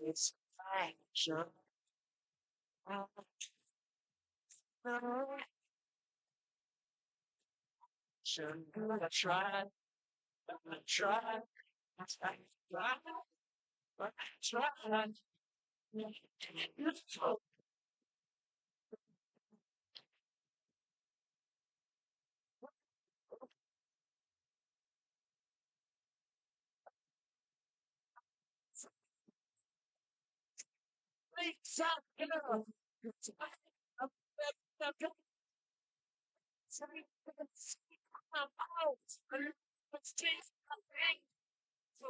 It's fine, sure. Sure, I tried, I tried, I tried, I tried. Please, you know, I'm out. Let's take something. So,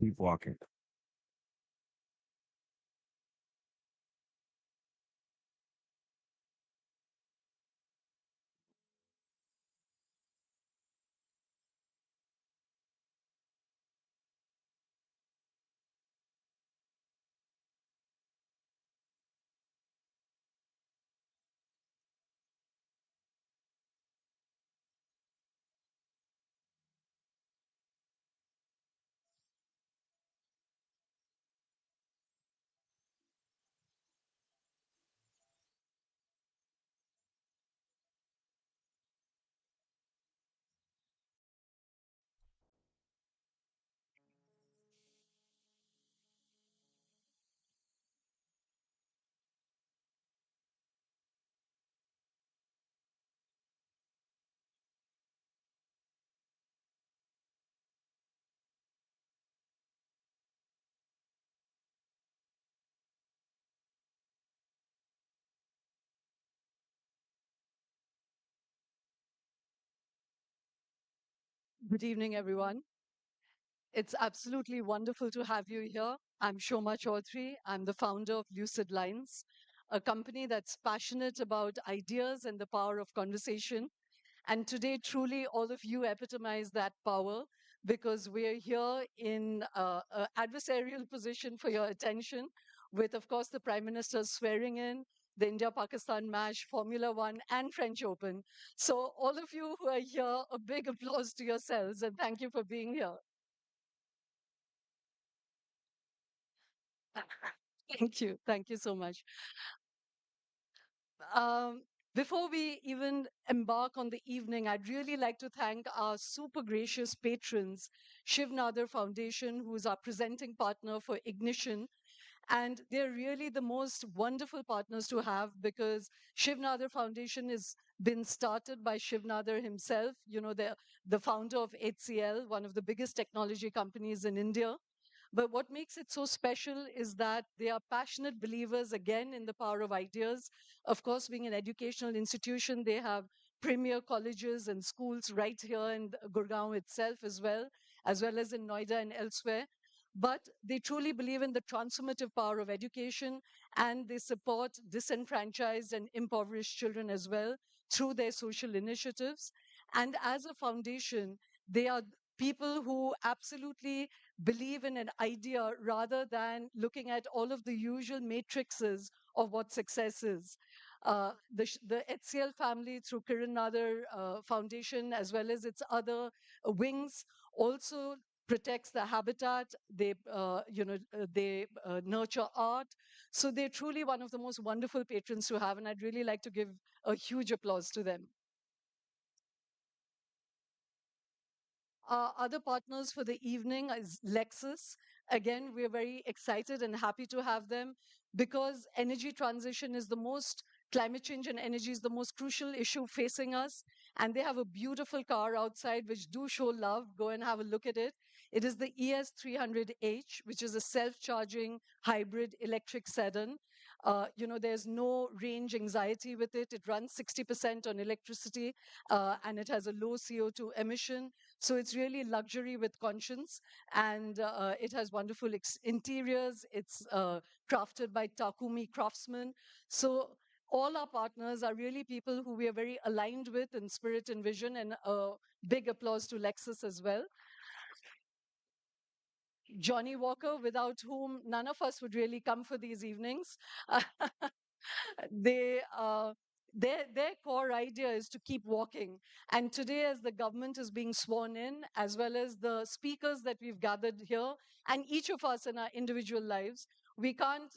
Keep walking. Good evening, everyone. It's absolutely wonderful to have you here. I'm Shoma Chaudhary. I'm the founder of Lucid Lines, a company that's passionate about ideas and the power of conversation. And today, truly, all of you epitomize that power because we're here in an adversarial position for your attention, with, of course, the Prime Minister swearing in, the India Pakistan match, Formula One, and French Open. So, all of you who are here, a big applause to yourselves and thank you for being here. Thank you. Thank you so much. Um, Before we even embark on the evening, I'd really like to thank our super gracious patrons, Shiv Nadar Foundation, who is our presenting partner for Ignition. And they're really the most wonderful partners to have because Shiv Nadar Foundation has been started by Shiv Nadar himself, the founder of HCL, one of the biggest technology companies in India. But what makes it so special is that they are passionate believers again in the power of ideas. Of course, being an educational institution, they have premier colleges and schools right here in Gurgaon itself as well as in Noida and elsewhere. But they truly believe in the transformative power of education and they support disenfranchised and impoverished children as well through their social initiatives. And as a foundation, they are people who absolutely believe in an idea rather than looking at all of the usual matrices of what success is. The HCL family through Kiran Nadar Foundation, as well as its other wings, also protects the habitat. They nurture art. So they're truly one of the most wonderful patrons to have, and I'd really like to give a huge applause to them. Our other partners for the evening is Lexus. Again, we're very excited and happy to have them because energy transition is the most, climate change and energy is the most crucial issue facing us. And they have a beautiful car outside which do show love. Go and have a look at it. It is the ES300H, which is a self-charging hybrid electric sedan. There's no range anxiety with it. It runs 60% on electricity and it has a low CO2 emission. So it's really luxury with conscience, and it has wonderful interiors. It's crafted by Takumi craftsmen. So all our partners are really people who we are very aligned with in spirit and vision, and a big applause to Lexus as well. Johnny Walker, without whom none of us would really come for these evenings. they their core idea is to keep walking. And today, as the government is being sworn in, as well as the speakers that we've gathered here, and each of us in our individual lives, we can't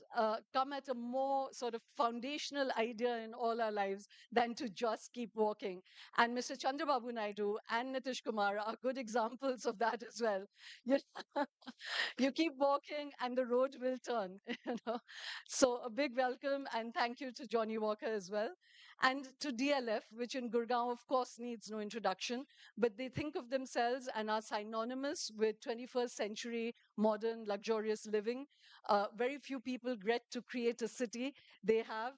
come at a more sort of foundational idea in all our lives than to just keep walking. And Mr. Chandrababu Naidu and Nitish Kumar are good examples of that as well. You you keep walking and the road will turn. So a big welcome and thank you to Johnny Walker as well, and to DLF, which in Gurgaon of course needs no introduction, but they think of themselves and are synonymous with 21st century modern, luxurious living. Very few people get to create a city. They have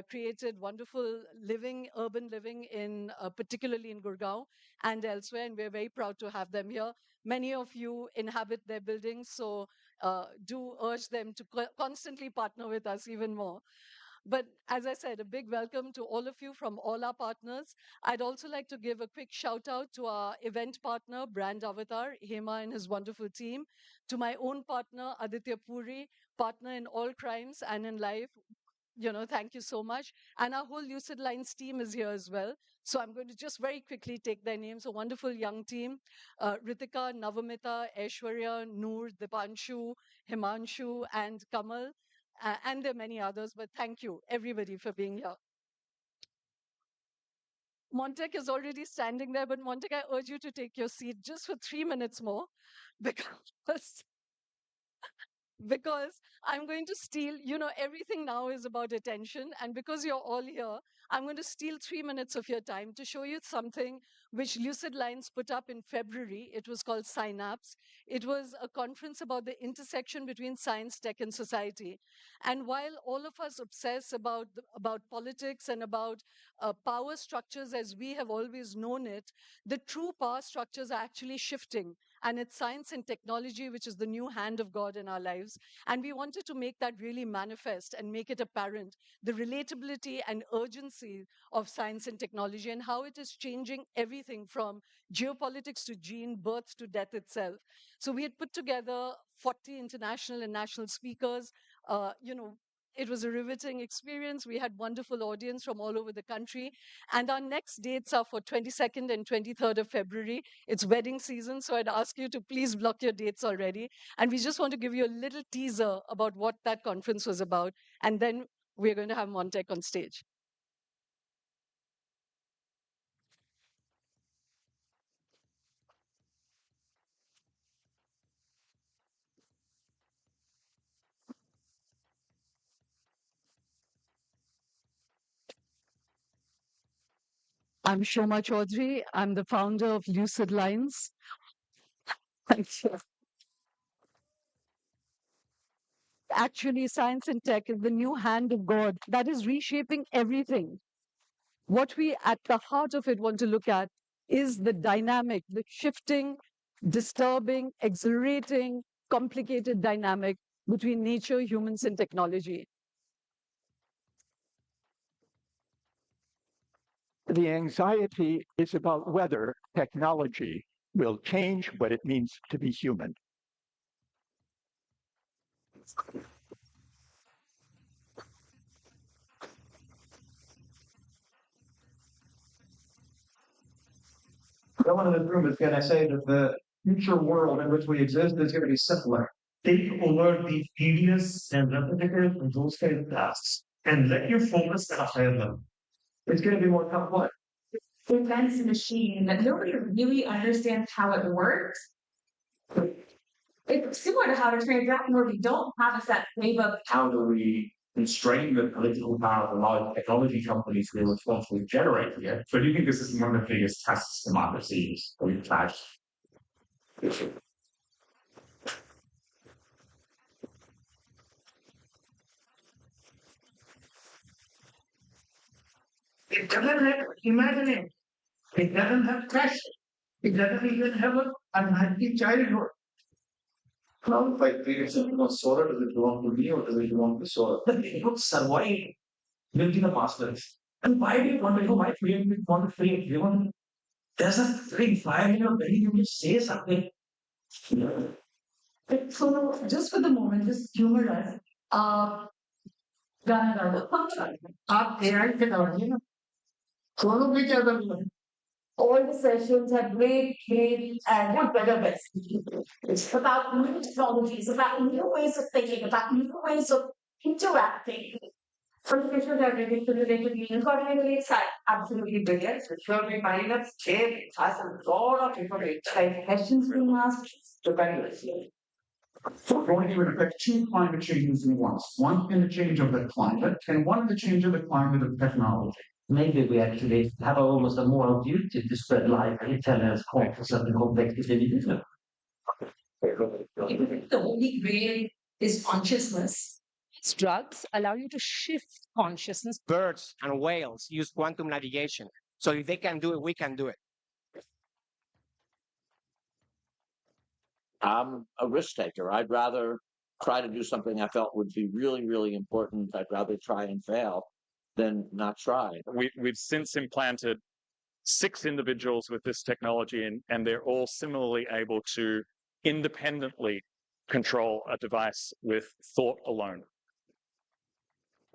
created wonderful living, urban living, in particularly in Gurgaon and elsewhere, and we're very proud to have them here. Many of you inhabit their buildings, so do urge them to constantly partner with us even more. But as I said, a big welcome to all of you from all our partners. I'd also like to give a quick shout out to our event partner, Brand Avatar, Hema and his wonderful team, to my own partner, Aditya Puri, partner in all crimes and in life. Thank you so much. And our whole Lucid Lines team is here as well. So I'm going to just very quickly take their names. A wonderful young team: Ritika, Navamita, Aishwarya, Noor, Dipanshu, Himanshu, and Kamal. And there are many others, but thank you, everybody, for being here. Montek is already standing there, but Montek, I urge you to take your seat just for 3 minutes more because because I'm going to steal, everything now is about attention. And because you're all here, I'm going to steal 3 minutes of your time to show you something which Lucid Lines put up in February. It was called Synapse. It was a conference about the intersection between science, tech, and society. And while all of us obsess about politics and about power structures as we have always known it, the true power structures are actually shifting. And it's science and technology, which is the new hand of God in our lives. And we wanted to make that really manifest and make it apparent, the relatability and urgency of science and technology and how it is changing everything from geopolitics to gene, birth to death itself. So we had put together 40 international and national speakers. Uh, you know, it was a riveting experience. We had wonderful audience from all over the country. And our next dates are for 22nd and 23rd of February. It's wedding season, so I'd ask you to please block your dates already. And we just want to give you a little teaser about what that conference was about. And then we're going to have Montek on stage. I'm Shoma Chaudhary. I'm the founder of Lucid Lines. Thank you. Actually, science and tech is the new hand of God that is reshaping everything. What we, at the heart of it, want to look at is the dynamic, the shifting, disturbing, exhilarating, complicated dynamic between nature, humans, and technology. The anxiety is about whether technology will change what it means to be human. No one in this room is going to say that the future world in which we exist is going to be simpler. Take over the tedious and repetitive and those kind of tasks and let your focus at a higher level. It's going to be more complex. Defense machine that nobody really understands how it works. It's similar to how to train a dragon where we don't have a set playbook. How do we constrain the political power of a lot of technology companies who are responsible for generating it? So do you think this is one of the biggest tests democracies we've had? It doesn't have imagining. It doesn't have passion. It doesn't even have a happy childhood. Now, if I create something on solar, does it belong to me or does it belong to solar? But it would survive within the masters. And why do you want to know why create we want to create? Given there's a very fire in your belly, you just say something. So just for the moment, just humor us. आप AI के दौरान ना दोनों भी क्या कर रहे हैं? All the sessions have great and good better best. It's about new technologies, about new ways of thinking, about new ways of interacting. Conversations are related to economically absolutely brilliant. Sure, we find that scale has a lot of information. Like questions being asked, tremendously. So going to affect two climate changes in once. One in the change of the climate and one in the change of the climate of technology. Maybe we actually have almost a moral duty to spread light and intelligence conscious of the complexity individual. Even if the holy grail is consciousness, drugs allow you to shift consciousness. Birds and whales use quantum navigation. So if they can do it, we can do it. I'm a risk taker. I'd rather try to do something I felt would be really, really important. I'd rather try and fail than not try. We've since implanted 6 individuals with this technology, and they're all similarly able to independently control a device with thought alone.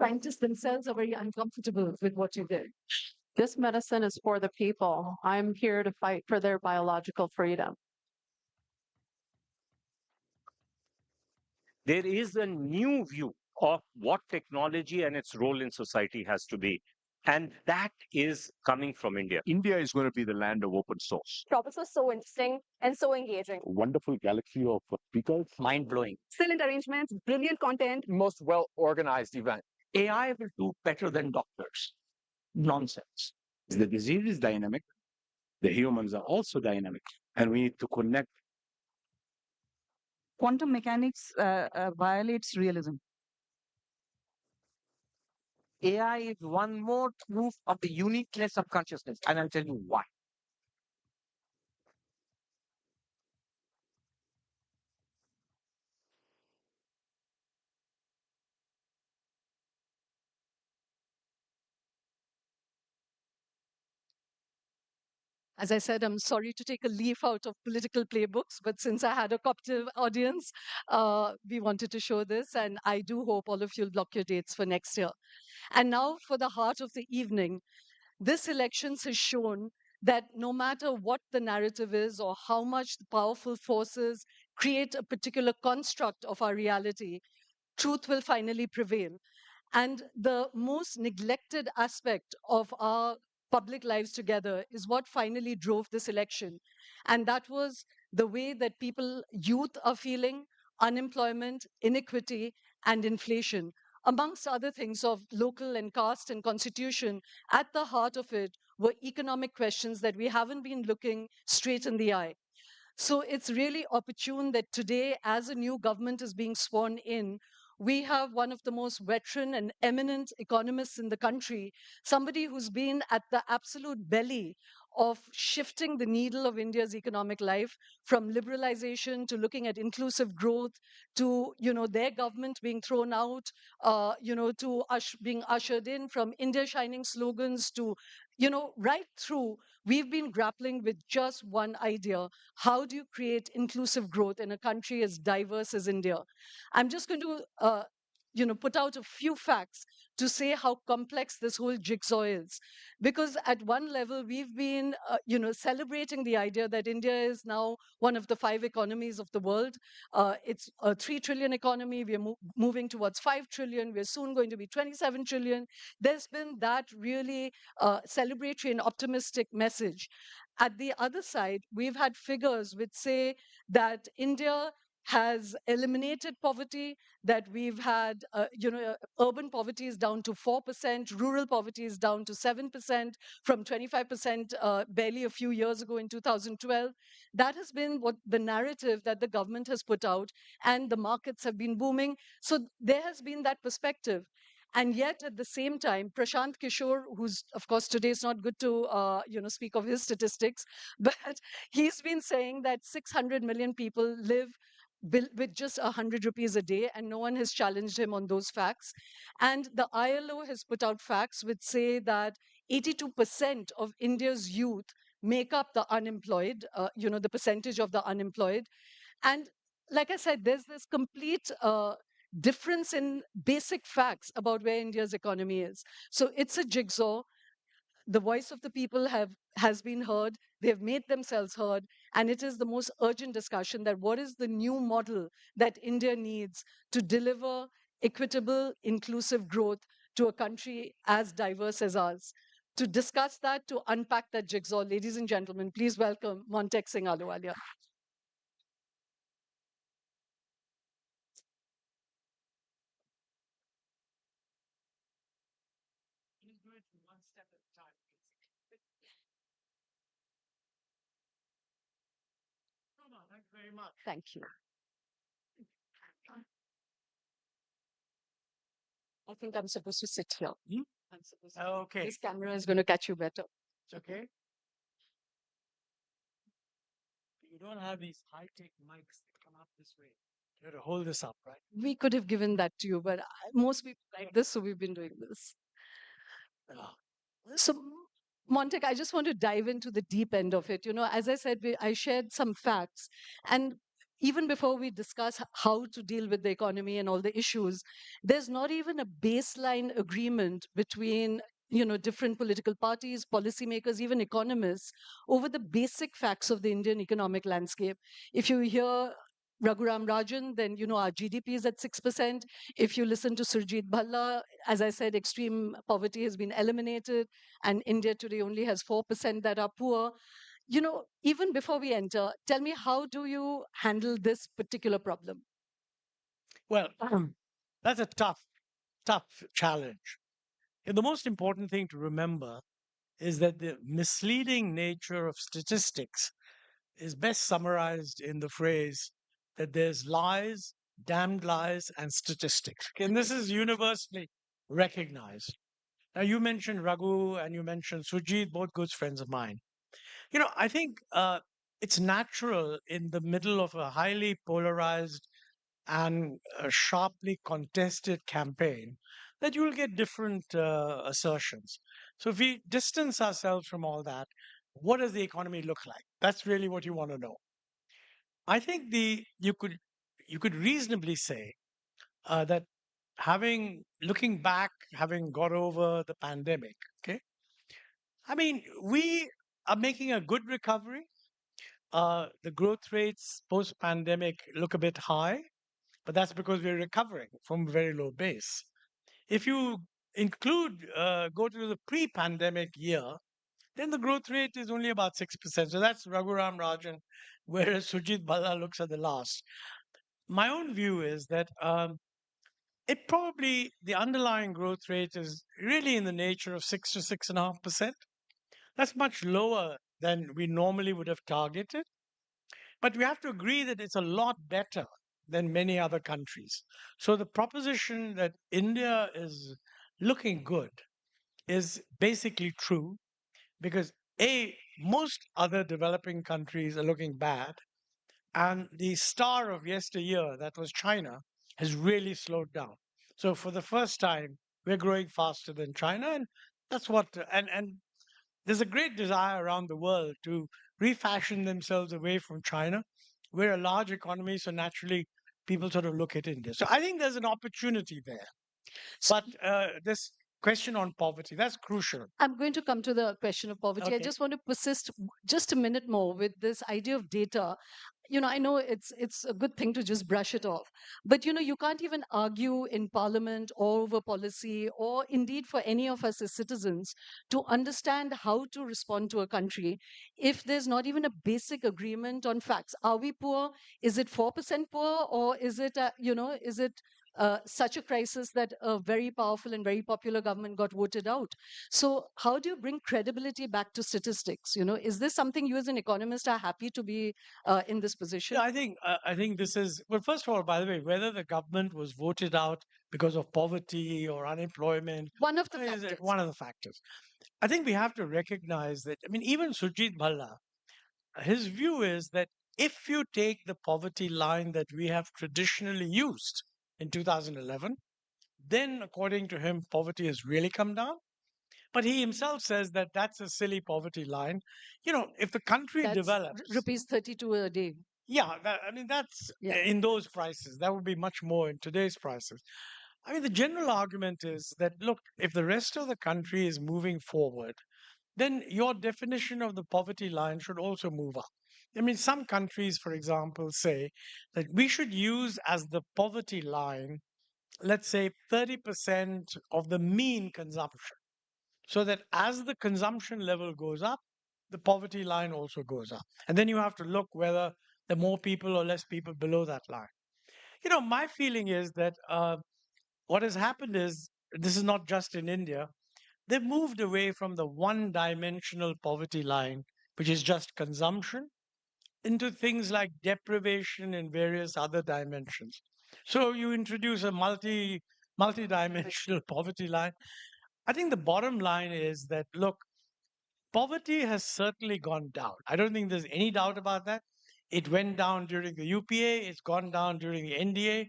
Scientists themselves are very uncomfortable with what you did. This medicine is for the people. I'm here to fight for their biological freedom. There is a new view of what technology and its role in society has to be. And that is coming from India. India is going to be the land of open source. Topics are so interesting and so engaging. A wonderful galaxy of speakers. Mind-blowing. Excellent arrangements, brilliant content. Most well-organized event. AI will do better than doctors. Nonsense. The disease is dynamic. The humans are also dynamic. And we need to connect. Quantum mechanics violates realism. AI is one more proof of the uniqueness of consciousness, and I'll tell you why. As I said, I'm sorry to take a leaf out of political playbooks, but since I had a captive audience, we wanted to show this, and I do hope all of you will block your dates for next year. And now for the heart of the evening. This elections has shown that no matter what the narrative is or how much the powerful forces create a particular construct of our reality, truth will finally prevail. And the most neglected aspect of our public lives together is what finally drove this election. And that was the way that youth are feeling unemployment, inequity, and inflation, amongst other things of local and caste and constitution. At the heart of it were economic questions that we haven't been looking straight in the eye. So it's really opportune that today, as a new government is being sworn in, we have one of the most veteran and eminent economists in the country, somebody who's been at the absolute belly of shifting the needle of India's economic life, from liberalization to looking at inclusive growth to their government being thrown out, to being ushered in, from India shining slogans to right through. We've been grappling with just one idea: how do you create inclusive growth in a country as diverse as India? I'm just going to put out a few facts to say how complex this whole jigsaw is. Because at one level, we've been, celebrating the idea that India is now one of the 5 economies of the world. It's a 3 trillion economy. We're moving towards 5 trillion. We're soon going to be 27 trillion. There's been that really celebratory and optimistic message. At the other side, we've had figures which say that India has eliminated poverty, that we've had, urban poverty is down to 4%, rural poverty is down to 7% from 25% barely a few years ago in 2012. That has been what the narrative that the government has put out, and the markets have been booming. So there has been that perspective. And yet, at the same time, Prashant Kishore, who's, of course, today is not good to, speak of his statistics, but he's been saying that 600 million people live with just 100 rupees a day, and no one has challenged him on those facts. And the ILO has put out facts which say that 82% of India's youth make up the unemployed, the percentage of the unemployed. And like I said, there's this complete difference in basic facts about where India's economy is. So it's a jigsaw. The voice of the people has been heard. They've made themselves heard. And it is the most urgent discussion that what is the new model that India needs to deliver equitable, inclusive growth to a country as diverse as ours. To discuss that, to unpack that jigsaw, ladies and gentlemen, please welcome Montek Singh Ahluwalia. very much. Thank you. I think I'm supposed to sit here. I'm supposed to. Okay. This camera is going to catch you better. It's okay. You don't have these high-tech mics that come up this way. You have to hold this up, right? We could have given that to you, but most people like this, so we've been doing this. So, Montek, I just want to dive into the deep end of it. You know, as I said, I shared some facts. And even before we discuss how to deal with the economy and all the issues, there's not even a baseline agreement between different political parties, policymakers, even economists over the basic facts of the Indian economic landscape. If you hear Raghuram Rajan, then our GDP is at 6%. If you listen to Surjit Bhalla, as I said, extreme poverty has been eliminated, and India today only has 4% that are poor. Even before we enter, tell me, how do you handle this particular problem? Well, that's a tough challenge. And the most important thing to remember is that the misleading nature of statistics is best summarized in the phrase that there's lies, damned lies, and statistics. Okay, and this is universally recognized. Now, you mentioned Raghu and you mentioned Sujit, both good friends of mine. I think it's natural in the middle of a highly polarized and sharply contested campaign that you will get different assertions. So if we distance ourselves from all that, what does the economy look like? That's really what you want to know. I think you could reasonably say that looking back, having got over the pandemic, okay, I mean, we are making a good recovery. The growth rates post pandemic look a bit high, but that's because we're recovering from a very low base. If you go to the pre pandemic year, then the growth rate is only about 6%. So that's Raghuram Rajan, whereas Sujit Bhalla looks at the last. My own view is that the underlying growth rate is really in the nature of 6 to 6.5%. That's much lower than we normally would have targeted. But we have to agree that it's a lot better than many other countries. So the proposition that India is looking good is basically true because most other developing countries are looking bad, and the star of yesteryear, that was China, has really slowed down. So for the first time, we're growing faster than China, and that's what and there's a great desire around the world to refashion themselves away from China. We're a large economy, so naturally people sort of look at India. So I think there's an opportunity there. But this question on poverty, that's crucial. I'm going to come to the question of poverty. I Okay. just want to persist just a minute more with this idea of data. I know it's a good thing to just brush it off, but you can't even argue in parliament or over policy, or indeed for any of us as citizens to understand how to respond to a country if there's not even a basic agreement on facts. Are we poor? Is it 4% poor, or is it is it such a crisis that a very powerful and very popular government got voted out? So how do you bring credibility back to statistics? Is this something you as an economist are happy to be in this position? Yeah, I think this is, well, first of all, by the way, whether the government was voted out because of poverty or unemployment One of the is factors. one of the factors. I think we have to recognize that. I mean, even Sujit Bhalla, his view is that if you take the poverty line that we have traditionally used in 2011, then according to him, poverty has really come down. But he himself says that that's a silly poverty line. If the country That's develops, rupees 32 a day. yeah, I mean, that's Yeah. in those prices. That would be much more in today's prices. I mean, the general argument is that, look, if the rest of the country is moving forward, then your definition of the poverty line should also move up. I mean, some countries, for example, say that we should use as the poverty line, let's say 30% of the mean consumption, so that as the consumption level goes up, the poverty line also goes up. And then you have to look whether there are more people or less people below that line. My feeling is that what has happened is, this is not just in India, they've moved away from the one dimensional poverty line, which is just consumption, into things like deprivation and various other dimensions. So you introduce a multi-dimensional poverty line. I think the bottom line is that, look, poverty has certainly gone down. I don't think there's any doubt about that. It went down during the UPA, it's gone down during the NDA.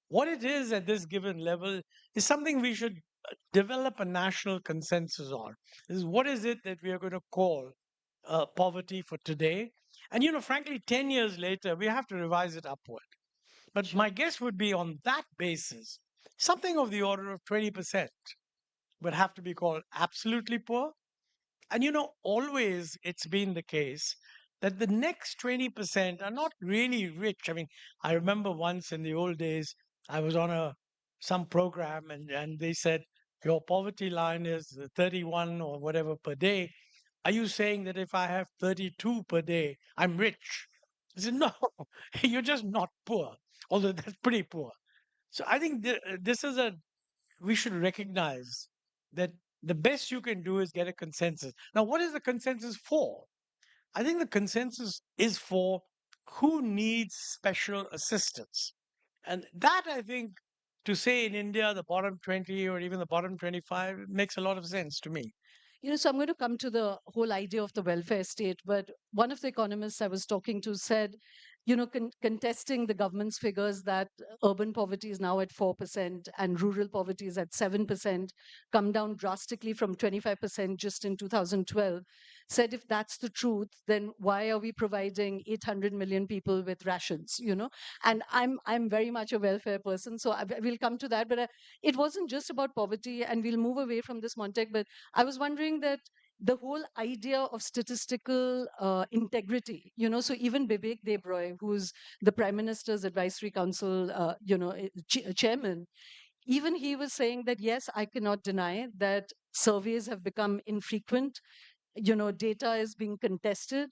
What it is at this given level is something we should develop a national consensus on. Is what is it that we are going to call poverty for today? And frankly, 10 years later, we have to revise it upward. But my guess would be on that basis, something of the order of 20% would have to be called absolutely poor. And always it's been the case that the next 20% are not really rich. I mean, I remember once in the old days, I was on some program and they said, your poverty line is 31 or whatever per day. Are you saying that if I have 32 per day, I'm rich? I said, no, you're just not poor, although that's pretty poor. So I think this is we should recognize that the best you can do is get a consensus. Now, what is the consensus for? I think the consensus is for who needs special assistance. And that, I think, to say in India, the bottom 20 or even the bottom 25, it makes a lot of sense to me. So I'm going to come to the whole idea of the welfare state. But one of the economists I was talking to said, contesting the government's figures that urban poverty is now at 4% and rural poverty is at 7%, come down drastically from 25% just in 2012, said if that's the truth, then why are we providing 800 million people with rations? And I'm very much a welfare person, so we'll come to that. But it wasn't just about poverty, and we'll move away from this, Montek. But I was wondering that the whole idea of statistical integrity, so even Bibek Debroy, who's the Prime Minister's Advisory Council, chairman, even he was saying that, yes, I cannot deny that surveys have become infrequent, data is being contested.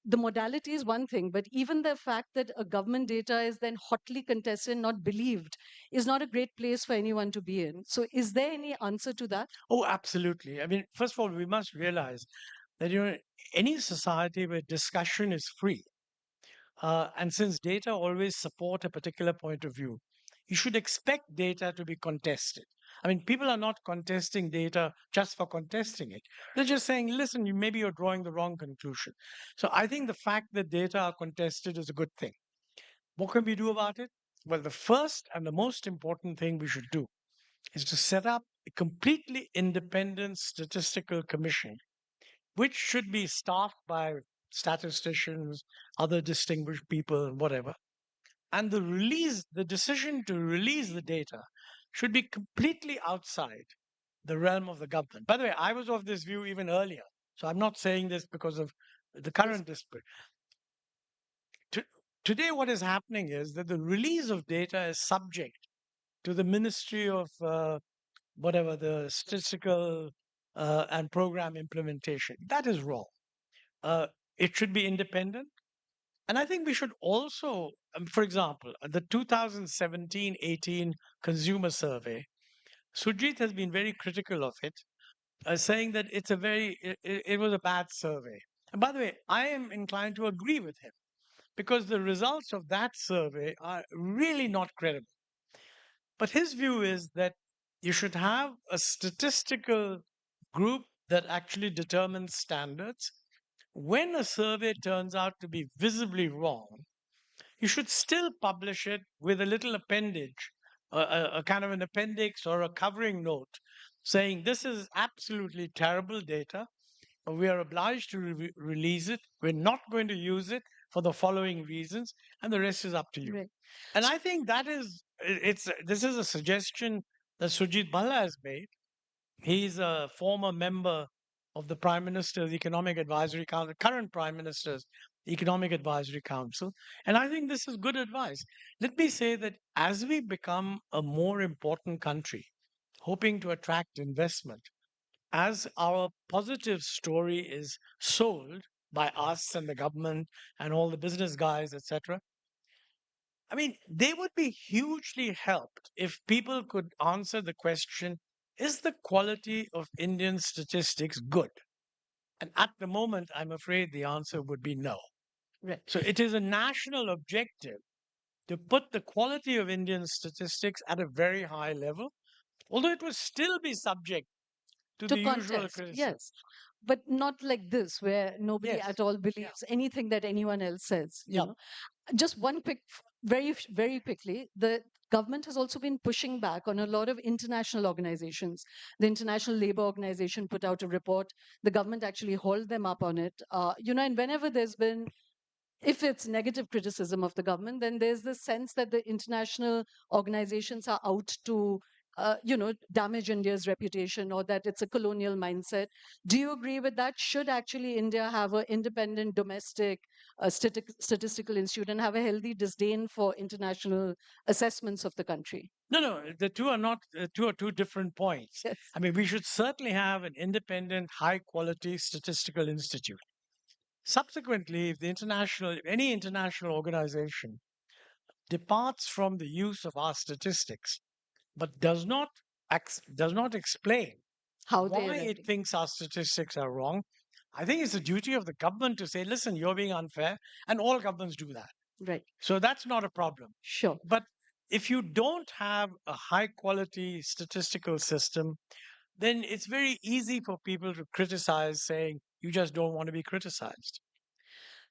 The modality is one thing, but even the fact that a government data is then hotly contested, not believed, is not a great place for anyone to be in. So, is there any answer to that? Oh, absolutely. I mean, first of all, we must realize that any society where discussion is free, and since data always support a particular point of view, you should expect data to be contested. I mean, people are not contesting data just for contesting it. They're just saying, listen, maybe you're drawing the wrong conclusion. So I think the fact that data are contested is a good thing. What can we do about it? Well, the first and the most important thing we should do is to set up a completely independent statistical commission, which should be staffed by statisticians, other distinguished people, and whatever. And the decision to release the data should be completely outside the realm of the government. By the way, I was of this view even earlier. So I'm not saying this because of the current dispute. Today, what is happening is that the release of data is subject to the Ministry of whatever the statistical and program implementation. That is wrong. It should be independent. And I think we should also, for example, the 2017-18 consumer survey, Sujit has been very critical of it, saying that it was a bad survey. And by the way, I am inclined to agree with him because the results of that survey are really not credible. But his view is that you should have a statistical group that actually determines standards. When a survey turns out to be visibly wrong, you should still publish it with a little appendage, a kind of an appendix or a covering note saying this is absolutely terrible data. We are obliged to release it. We're not going to use it for the following reasons, and the rest is up to you. Right. And I think this is a suggestion that Sujit Bhalla has made. He's a former member of the Prime Minister's Economic Advisory Council, current Prime Minister's Economic Advisory Council. And I think this is good advice. Let me say that as we become a more important country, hoping to attract investment, as our positive story is sold by us and the government and all the business guys, etc., I mean, they would be hugely helped if people could answer the question, is the quality of Indian statistics good? And at the moment, I'm afraid the answer would be no. Right. So it is a national objective to put the quality of Indian statistics at a very high level, although it will still be subject to To the usual contest, criticism. yes, but not like this, where nobody Yes. at all believes anything that anyone else says. You Yeah. know, just one quick, very quickly, the government has also been pushing back on a lot of international organizations. The International Labour Organization put out a report. The government actually hauled them up on it. And whenever there's been, if it's negative criticism of the government, then there's this sense that the international organizations are out to, damage India's reputation, or that it's a colonial mindset. Do you agree with that? Should actually India have an independent domestic statistical institute and have a healthy disdain for international assessments of the country? No, the two are not two different points. Yes. I mean, we should certainly have an independent, high quality statistical institute. Subsequently, if any international organization departs from the use of our statistics, but does not explain How they why it arrived. thinks our statistics are wrong, I think it's the duty of the government to say, listen, you're being unfair, and all governments do that. Right. So that's not a problem. Sure. But if you don't have a high quality statistical system, then it's very easy for people to criticize, saying you just don't want to be criticized.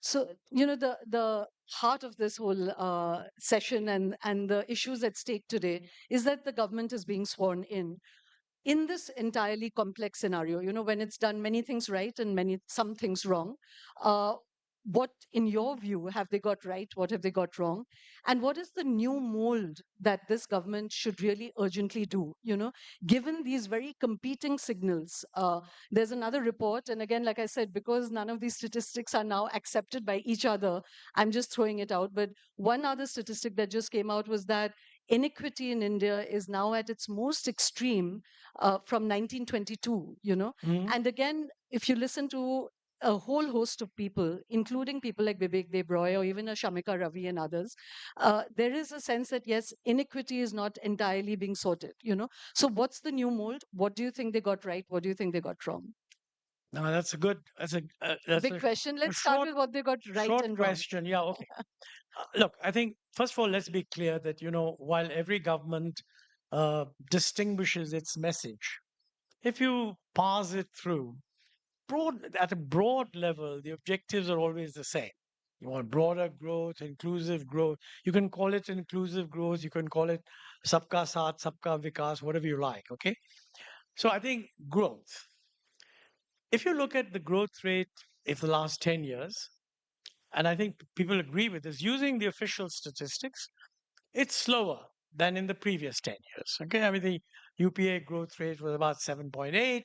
So, the heart of this whole session and the issues at stake today is that the government is being sworn in this entirely complex scenario. When it's done many things right and some things wrong. What, in your view, have they got right? What have they got wrong? And what is the new mold that this government should really urgently do? Given these very competing signals, there's another report, and again, like I said, because none of these statistics are now accepted by each other, I'm just throwing it out. But one other statistic that just came out was that inequity in India is now at its most extreme from 1922. And again, if you listen to a whole host of people, including people like Vivek Debroy or even a Shamika Ravi and others, there is a sense that yes, inequity is not entirely being sorted. So what's the new mold? What do you think they got right? What do you think they got wrong? Now that's Big question. a Let's start with what they got right short and wrong. question. Yeah, okay. Look, I think first of all, let's be clear that while every government distinguishes its message, if you parse it through, at a broad level, the objectives are always the same. You want broader growth, inclusive growth. You can call it inclusive growth. You can call it sabka saath, sabka vikas, whatever you like. Okay. So I think growth. If you look at the growth rate of the last 10 years, and I think people agree with this, using the official statistics, it's slower than in the previous 10 years. Okay. I mean, the UPA growth rate was about 7.8.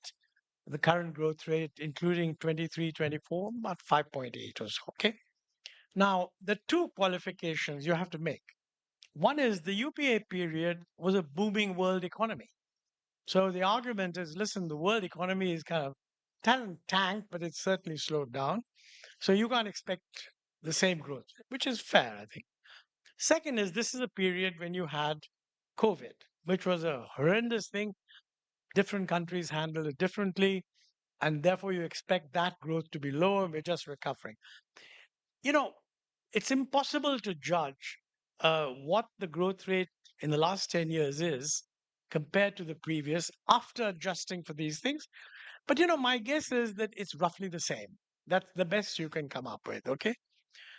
The current growth rate, including 23, 24, about 5.8 or so. Okay. Now, the two qualifications you have to make. One is the UPA period was a booming world economy. So the argument is, listen, the world economy is kind of tanked, but it's certainly slowed down. So you can't expect the same growth, which is fair, I think. Second is, this is a period when you had COVID, which was a horrendous thing. Different countries handled it differently, and therefore you expect that growth to be lower. We're just recovering. You know, it's impossible to judge what the growth rate in the last 10 years is compared to the previous after adjusting for these things. But my guess is that it's roughly the same. That's the best you can come up with. Okay.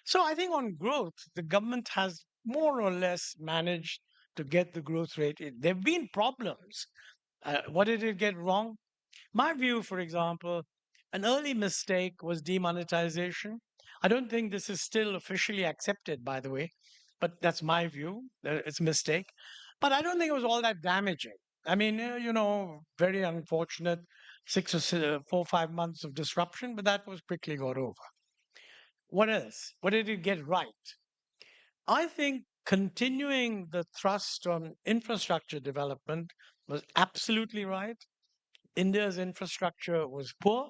So I think on growth, the government has more or less managed to get the growth rate. There have been problems. What did it get wrong? My view, for example, an early mistake was demonetization. I don't think this is still officially accepted, by the way, but that's my view. It's a mistake. But I don't think it was all that damaging. I mean, very unfortunate 4 or 5 months of disruption, but that was quickly got over. What else? What did it get right? I think continuing the thrust on infrastructure development was absolutely right. India's infrastructure was poor.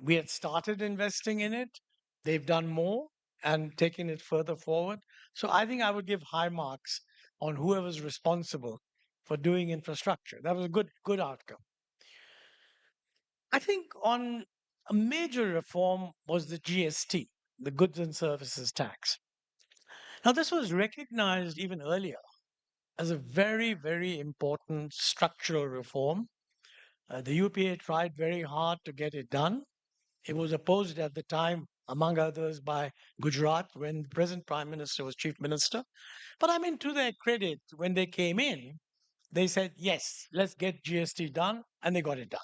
We had started investing in it. They've done more and taken it further forward. So I think I would give high marks on whoever's responsible for doing infrastructure. That was a good outcome. I think on a major reform was the GST. the goods and services tax. Now, this was recognized even earlier as a very, very important structural reform. The UPA tried very hard to get it done. It was opposed at the time, among others, by Gujarat when the present Prime Minister was Chief Minister. But I mean, to their credit, when they came in, they said, yes, let's get GST done, and they got it done.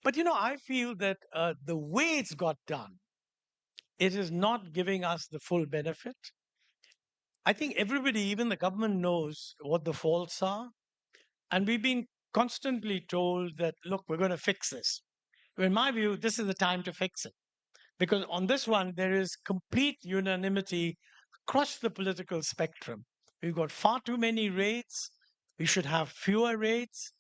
But I feel that the way it's got done, it is not giving us the full benefit. I think everybody, even the government, knows what the faults are. And we've been constantly told that, look, we're going to fix this. In my view, this is the time to fix it. Because on this one, there is complete unanimity across the political spectrum. We've got far too many rates. We should have fewer rates.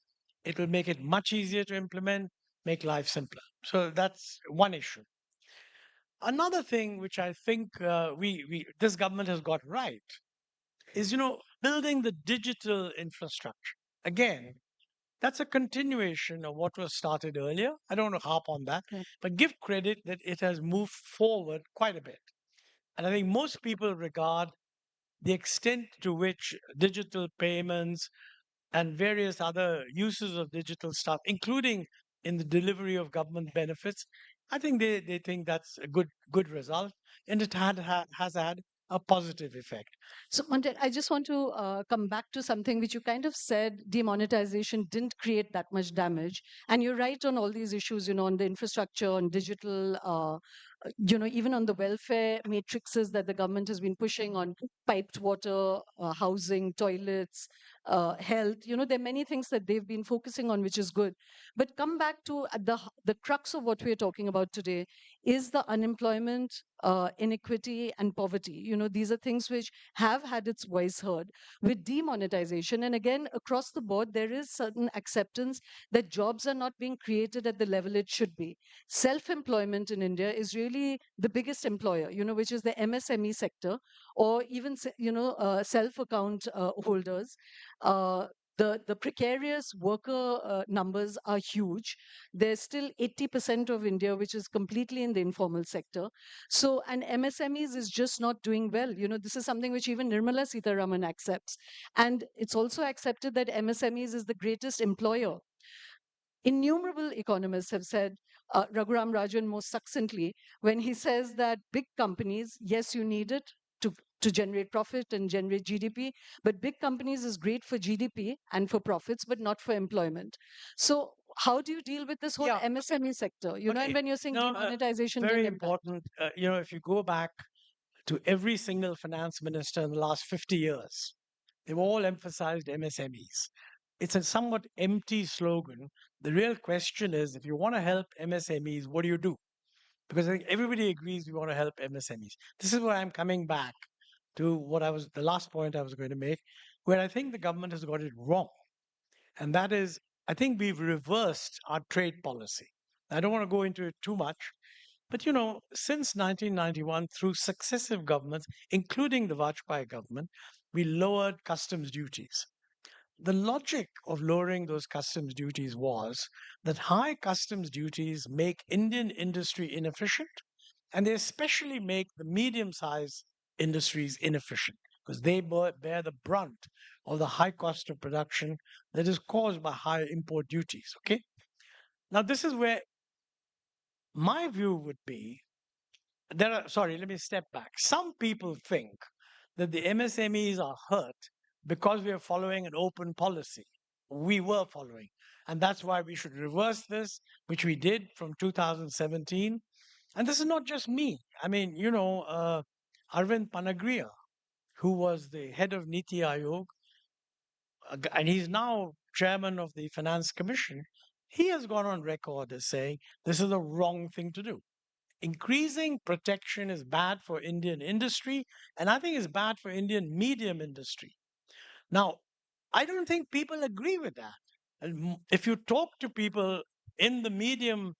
It will make it much easier to implement, make life simpler. So that's one issue. Another thing which I think this government has got right is, building the digital infrastructure. Again, that's a continuation of what was started earlier. I don't want to harp on that, but give credit that it has moved forward quite a bit. And I think most people regard the extent to which digital payments and various other uses of digital stuff, including in the delivery of government benefits, I think they think that's a good result, and it has had a positive effect. So, Montek, I just want to come back to something which you kind of said demonetization didn't create that much damage. And you're right on all these issues, on the infrastructure, on digital, even on the welfare matrices that the government has been pushing on piped water, housing, toilets, health. There are many things that they've been focusing on, which is good. But come back to the crux of what we're talking about today is the unemployment, inequity, and poverty. These are things which have had its voice heard with demonetization. And again, across the board, there is certain acceptance that jobs are not being created at the level it should be. Self-employment in India is really the biggest employer, which is the MSME sector, or even, self-account holders. The precarious worker numbers are huge. There's still 80% of India, which is completely in the informal sector. So, and MSMEs is just not doing well. This is something which even Nirmala Sitharaman accepts. And it's also accepted that MSMEs is the greatest employer. Innumerable economists have said, Raghuram Rajan most succinctly, when he says that big companies, yes, you need it to generate profit and generate GDP, but big companies is great for GDP and for profits, but not for employment. So how do you deal with this whole MSME sector? And when you're saying demonetization very didn't impact. important. If you go back to every single finance minister in the last 50 years, they've all emphasized MSMEs. It's a somewhat empty slogan. The real question is, if you want to help MSMEs, what do you do? Because I think everybody agrees we want to help MSMEs. This is where I'm coming back to the last point I was going to make, where I think the government has got it wrong. And that is, I think we've reversed our trade policy. I don't want to go into it too much, but since 1991, through successive governments, including the Vajpayee government, we lowered customs duties. The logic of lowering those customs duties was that high customs duties make Indian industry inefficient, and they especially make the medium sized industries inefficient because they bear the brunt of the high cost of production that is caused by high import duties. Okay. Now, this is where my view would be sorry, let me step back. Some people think that the MSMEs are hurt because we are following an open policy. We were following. And that's why we should reverse this, which we did from 2017. And this is not just me. I mean, Arvind Panagria, who was the head of Niti Aayog, and he's now chairman of the Finance Commission, he has gone on record as saying this is the wrong thing to do. Increasing protection is bad for Indian industry, and I think it's bad for Indian medium industry. Now, I don't think people agree with that. And if you talk to people in the medium,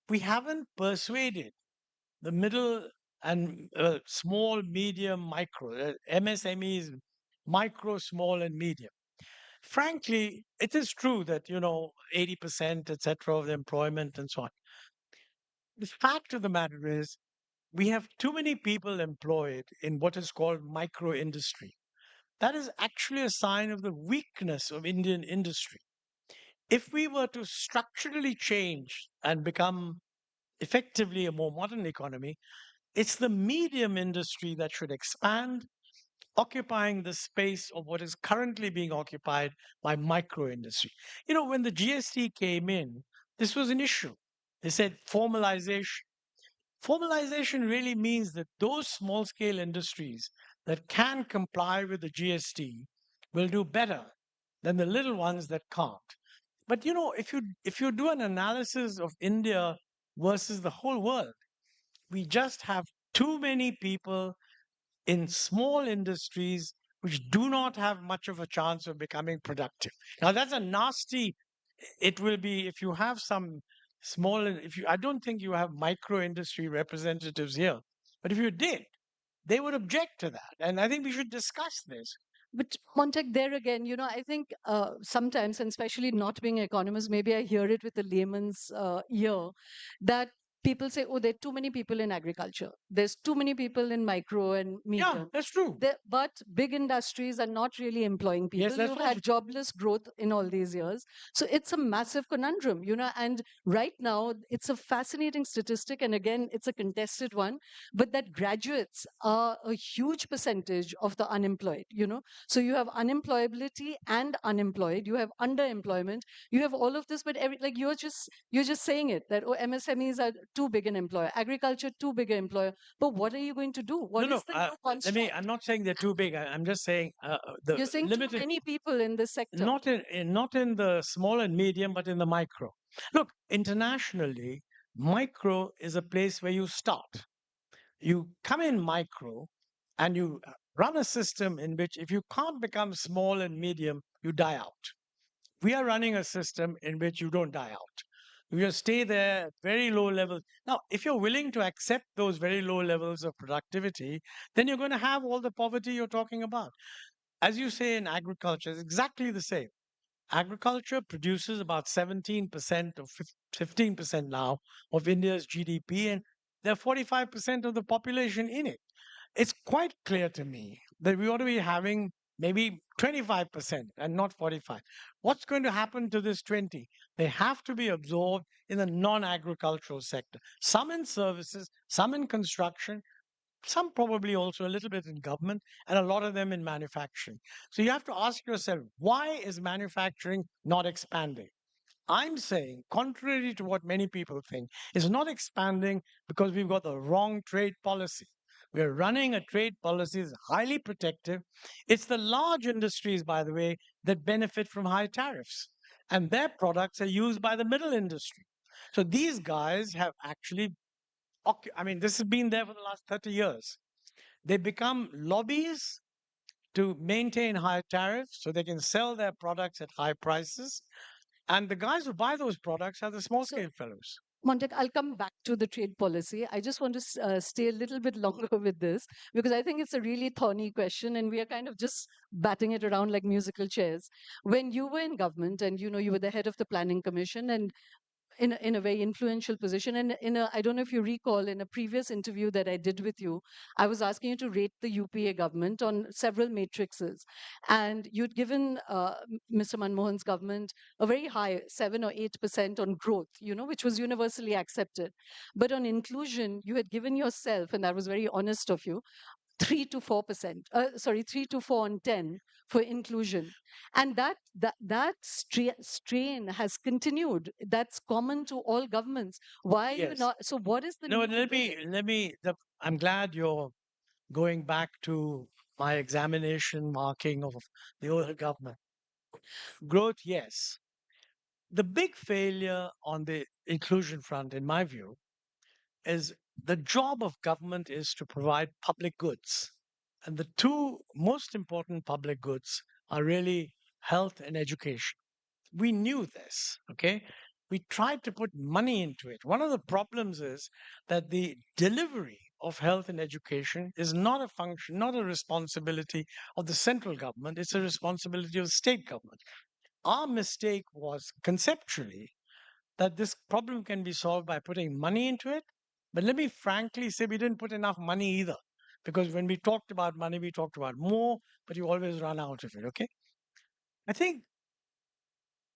we haven't persuaded the middle and small, medium, micro, MSMEs, micro, small, and medium. Frankly, it is true that, 80%, etc., of the employment and so on. The fact of the matter is, we have too many people employed in what is called micro industry. That is actually a sign of the weakness of Indian industry. If we were to structurally change and become effectively a more modern economy, it's the medium industry that should expand, occupying the space of what is currently being occupied by micro industry. You know, when the GST came in, this was an issue. They said formalization. Formalization really means that those small scale industries that can comply with the GST will do better than the little ones that can't. But you know, if you do an analysis of India versus the whole world, we just have too many people in small industries which do not have much of a chance of becoming productive. Now that's a nasty, it will be if you have some small, if you, I don't think you have micro industry representatives here, but if you did, they would object to that. And I think we should discuss this. But Montek, there again, I think sometimes, and especially not being an economist, maybe I hear it with a layman's ear, that people say, oh, there are too many people in agriculture. There's too many people in micro and Yeah, medium. that's true. But big industries are not really employing people. Yes, that's You've also had jobless growth in all these years. So it's a massive conundrum, and right now it's a fascinating statistic. And again, it's a contested one, but that graduates are a huge percentage of the unemployed. So you have unemployability and unemployed. You have underemployment. You have all of this, but like you're just saying it that MSMEs are too big an employer, agriculture too big an employer. But what are you going to do? What no, is no. the new construct? I'm not saying they're too big. I'm just saying the You're saying too limited. many people in this sector. Not in the small and medium, but in the micro. Look, internationally, micro is a place where you start. You come in micro and you run a system in which if you can't become small and medium, you die out. We are running a system in which you don't die out. You just stay there at very low levels. Now, if you're willing to accept those very low levels of productivity, then you're going to have all the poverty you're talking about. As you say in agriculture, it's exactly the same. Agriculture produces about 17% or 15% now of India's GDP, and there are 45% of the population in it. It's quite clear to me that we ought to be having maybe 25% and not 45. What's going to happen to this 20? They have to be absorbed in the non-agricultural sector. Some in services, some in construction, some probably also a little bit in government, and a lot of them in manufacturing. So you have to ask yourself, why is manufacturing not expanding? I'm saying, contrary to what many people think, it's not expanding because we've got the wrong trade policy. We're running a trade policy that's highly protective. It's the large industries, by the way, that benefit from high tariffs, and their products are used by the middle industry. So these guys have actually, I mean, this has been there for the last 30 years. They become lobbies to maintain high tariffs so they can sell their products at high prices. And the guys who buy those products are the small scale fellows. Montek, I'll come back to the trade policy. I just want to stay a little bit longer with this because I think it's a really thorny question and we are kind of just batting it around like musical chairs. When you were in government and you were the head of the planning commission and in a very influential position. And I don't know if you recall, in a previous interview that I did with you, I was asking you to rate the UPA government on several matrices. And you'd given Mr. Manmohan's government a very high 7 or 8% on growth, which was universally accepted. But on inclusion, you had given yourself, and that was very honest of you, 3 to 4%. Sorry, 3 to 4 on 10 for inclusion, and that strain has continued. That's common to all governments. Why are you Yes. not? So, what is the No, new way? I'm glad you're going back to my examination marking of the old government. Growth, yes. The big failure on the inclusion front, in my view, is the job of government is to provide public goods. And the two most important public goods are really health and education. We knew this, okay? We tried to put money into it. One of the problems is that the delivery of health and education is not a function, not a responsibility of the central government, it's a responsibility of the state government. Our mistake was conceptually that this problem can be solved by putting money into it But let me frankly say we didn't put enough money either. Because when we talked about money, we talked about more, but you always run out of it. Okay. I think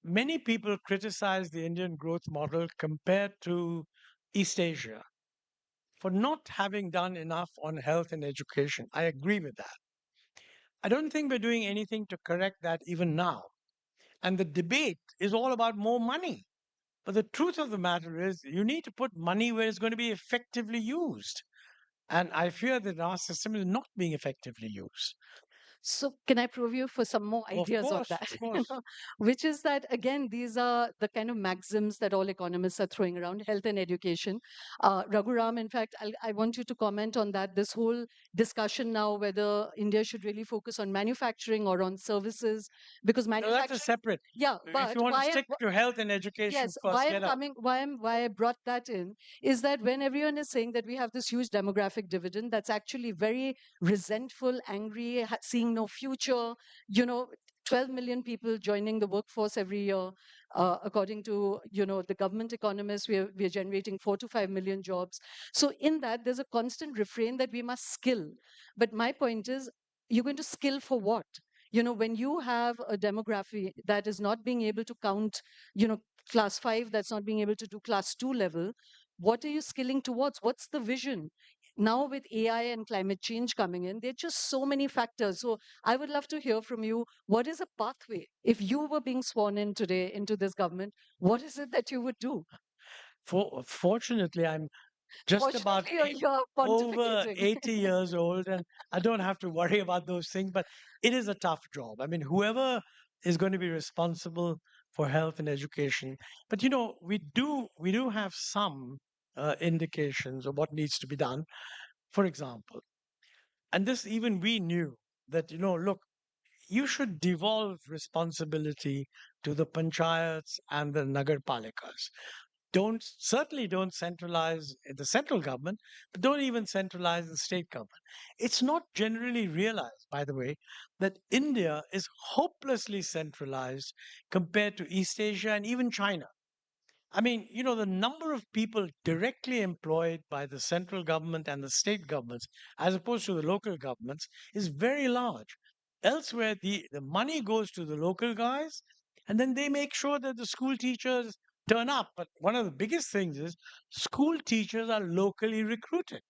many people criticize the Indian growth model compared to East Asia for not having done enough on health and education. I agree with that. I don't think we're doing anything to correct that even now. And the debate is all about more money. But the truth of the matter is, you need to put money where it's going to be effectively used. And I fear that our system is not being effectively used. So can I prove you for some more Of ideas on course, that? of course. Which is that again, these are the kind of maxims that all economists are throwing around: health and education. Raghuram, in fact, I want you to comment on that. This whole discussion now whether India should really focus on manufacturing or on services, because No, that's a manufacturing. separate. Yeah, If but you want to why? stick to health and education Yes, first, get up. why I brought that in is that when everyone is saying that we have this huge demographic dividend, that's actually very resentful, angry, seeing no future. 12 million people joining the workforce every year. According to the government economists, we are generating 4 to 5 million jobs. So in that, there's a constant refrain that we must skill. But my point is, you're going to skill for what? When you have a demography that is not being able to count, class 5, that's not being able to do class 2 level, what are you skilling towards? What's the vision? Now with AI and climate change coming in, there are just so many factors. So I would love to hear from you. What is a pathway? If you were being sworn in today into this government, what is it that you would do? Fortunately, I'm just about Fortunately, you're over pontificating. 80 years old and I don't have to worry about those things, but it is a tough job. I mean, whoever is going to be responsible for health and education, but we do have some indications of what needs to be done. For example, and this even we knew that, look, you should devolve responsibility to the panchayats and the nagar palikas. Certainly don't centralize in the central government, but don't even centralize in state government. It's not generally realized, by the way, that India is hopelessly centralized compared to East Asia and even China. I mean, the number of people directly employed by the central government and the state governments, as opposed to the local governments, is very large. Elsewhere, the money goes to the local guys, and then they make sure that the school teachers turn up. But one of the biggest things is school teachers are locally recruited.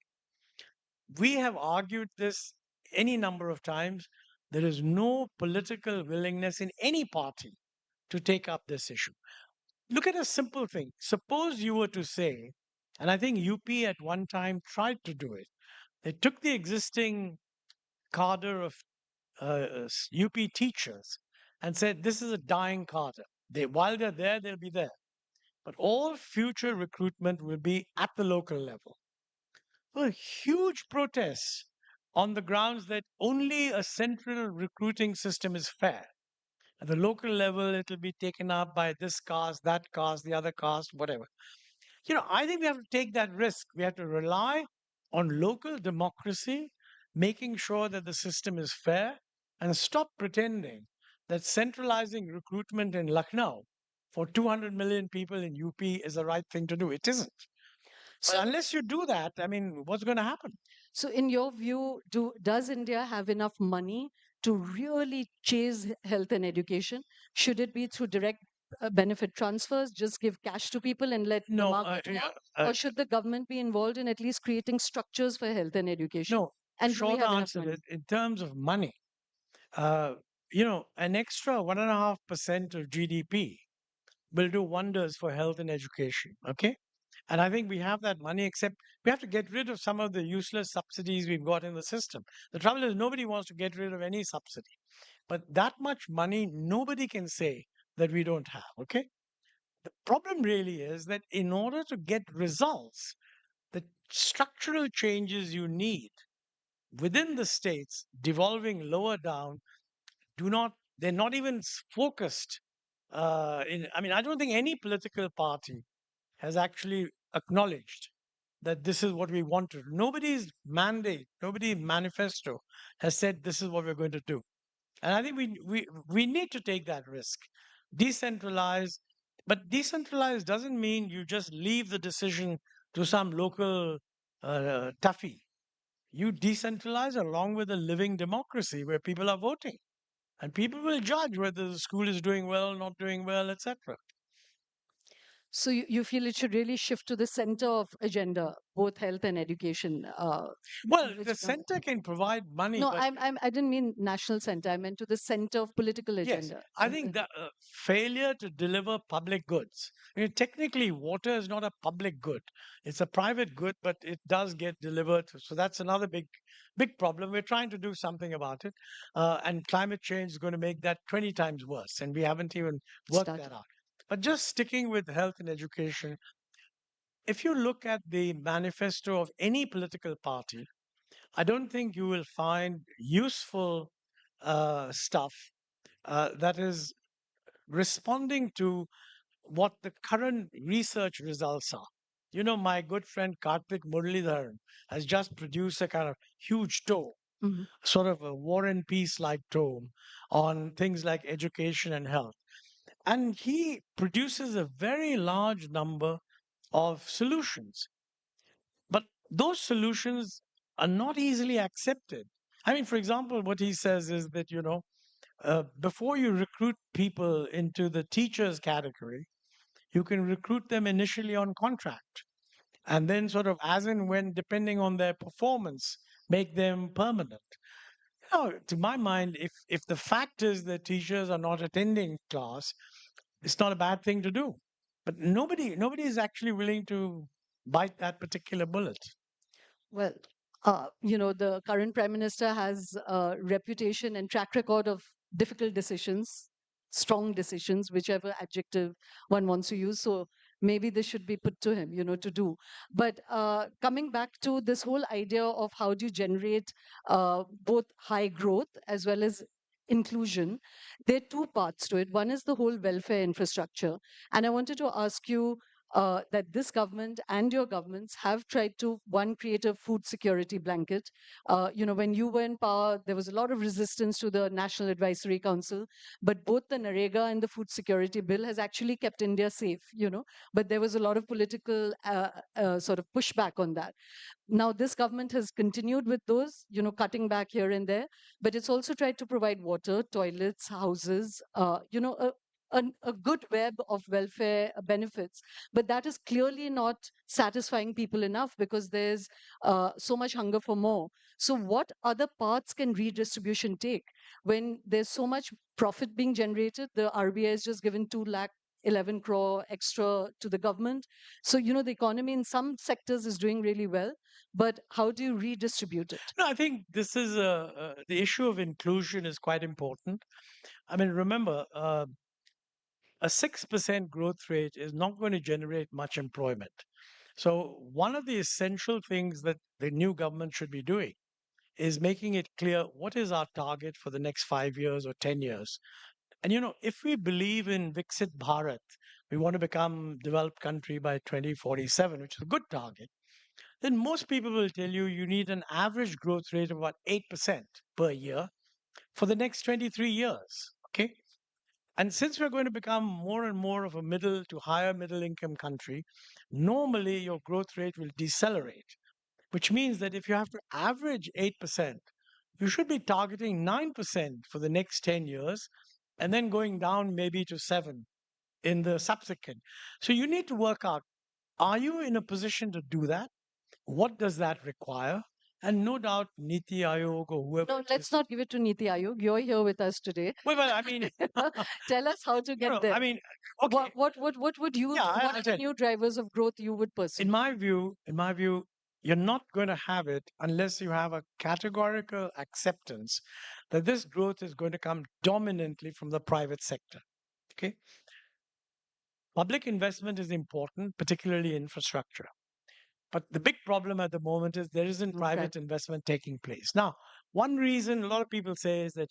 We have argued this any number of times. There is no political willingness in any party to take up this issue. Look at a simple thing. Suppose you were to say, and I think UP at one time tried to do it, they took the existing cadre of UP teachers and said, this is a dying cadre. While they're there, they'll be there. But all future recruitment will be at the local level. A huge protests on the grounds that only a central recruiting system is fair. At the local level, it'll be taken up by this caste, that caste, the other caste, whatever. I think we have to take that risk. We have to rely on local democracy, making sure that the system is fair, and stop pretending that centralizing recruitment in Lucknow for 200 million people in UP is the right thing to do. It isn't. But unless you do that, I mean, what's going to happen? So, in your view, does India have enough money to really chase health and education? Should it be through direct benefit transfers, just give cash to people and let the No, market work? Or should the government be involved in at least creating structures for health and education? no. And do we Short have enough answer money? is in terms of money, an extra 1.5% of GDP will do wonders for health and education. Okay. And I think we have that money, except we have to get rid of some of the useless subsidies we've got in the system. The trouble is, nobody wants to get rid of any subsidy. But that much money, nobody can say that we don't have. Okay. The problem really is that in order to get results, the structural changes you need within the states, devolving lower down, they're not even focused. I don't think any political party has actually acknowledged that this is what we want to do. Nobody's mandate, nobody's manifesto has said this is what we're going to do. And I think we need to take that risk. Decentralize, but decentralize doesn't mean you just leave the decision to some local toughie. You decentralize along with a living democracy where people are voting. And people will judge whether the school is doing well, not doing well, etc. So you feel it should really shift to the center of agenda, both health and education. Well, Which, the center can provide money, no, but I didn't mean national center. I meant to the center of political yes, agenda. I think the failure to deliver public goods. I mean, technically, water is not a public good; it's a private good, but it does get delivered. So that's another big problem. We're trying to do something about it, and climate change is going to make that 20 times worse, and we haven't even worked that out. But just sticking with health and education, if you look at the manifesto of any political party, I don't think you will find useful stuff that is responding to what the current research results are. You know, my good friend Karthik Muralidharan has just produced a kind of huge tome, sort of a war and peace like tome on things like education and health. And he produces a very large number of solutions. But those solutions are not easily accepted. I mean, for example, what he says is that, before you recruit people into the teachers category, you can recruit them initially on contract and then sort of as and when, depending on their performance, make them permanent. To my mind, if the fact is that teachers are not attending class, it's not a bad thing to do. But nobody is actually willing to bite that particular bullet. Well, the current prime minister has a reputation and track record of difficult decisions, strong decisions, whichever adjective one wants to use. So maybe this should be put to him, to do. But coming back to this whole idea of how do you generate both high growth as well as inclusion, there are two parts to it. One is the whole welfare infrastructure. And I wanted to ask you that this government and your governments have tried to, one, create a food security blanket. When you were in power, there was a lot of resistance to the National Advisory Council, but both the Narega and the food security bill has actually kept India safe, but there was a lot of political sort of pushback on that. Now this government has continued with those, cutting back here and there, but it's also tried to provide water, toilets, houses, a good web of welfare benefits. But that is clearly not satisfying people enough because there's so much hunger for more. So what other paths can redistribution take when there's so much profit being generated? The RBI has just given 2 lakh 11 crore extra to the government. So, the economy in some sectors is doing really well, but how do you redistribute it? No, I think this is the issue of inclusion is quite important. I mean, remember, a 6% growth rate is not going to generate much employment. So, one of the essential things that the new government should be doing is making it clear what is our target for the next 5 years or 10 years. And, if we believe in Viksit Bharat, we want to become developed country by 2047, which is a good target, then most people will tell you you need an average growth rate of about 8% per year for the next 23 years. Okay. And since we're going to become more and more of a middle to higher middle income country, normally your growth rate will decelerate, which means that if you have to average 8%, you should be targeting 9% for the next 10 years and then going down maybe to 7 in the subsequent. So you need to work out, are you in a position to do that? What does that require? And no doubt Niti Aayog or whoever. No, let's not give it to Niti Aayog. You're here with us today. Well, I mean, tell us how to get there. I mean, okay. What would you? Yeah, what are the new drivers of growth you would pursue? In my view, you're not going to have it unless you have a categorical acceptance that this growth is going to come dominantly from the private sector. Okay. Public investment is important, particularly infrastructure. But the big problem at the moment is there isn't private investment taking place. Now, one reason a lot of people say is that,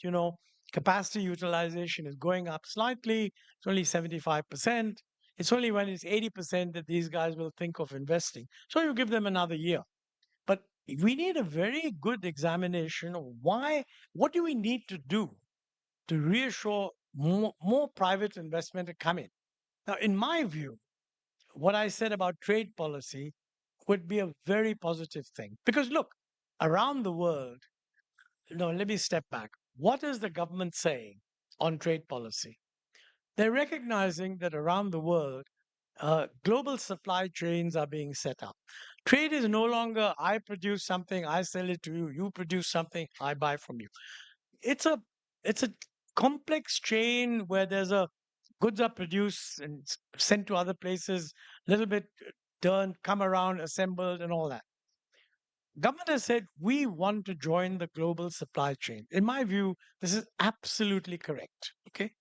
capacity utilization is going up slightly. It's only 75%. It's only when it's 80% that these guys will think of investing. So you give them another year. But we need a very good examination of what do we need to do to reassure more private investment to come in. Now, in my view, what I said about trade policy would be a very positive thing. Because look, around the world, no, let me step back. What is the government saying on trade policy? They're recognizing that around the world, global supply chains are being set up. Trade is no longer I produce something, I sell it to you, you produce something, I buy from you. It's a it's a complex chain where there's a goods are produced and sent to other places, little bit turned, come around, assembled, and all that. Government has said we want to join the global supply chain. In my view, this is absolutely correct. Okay.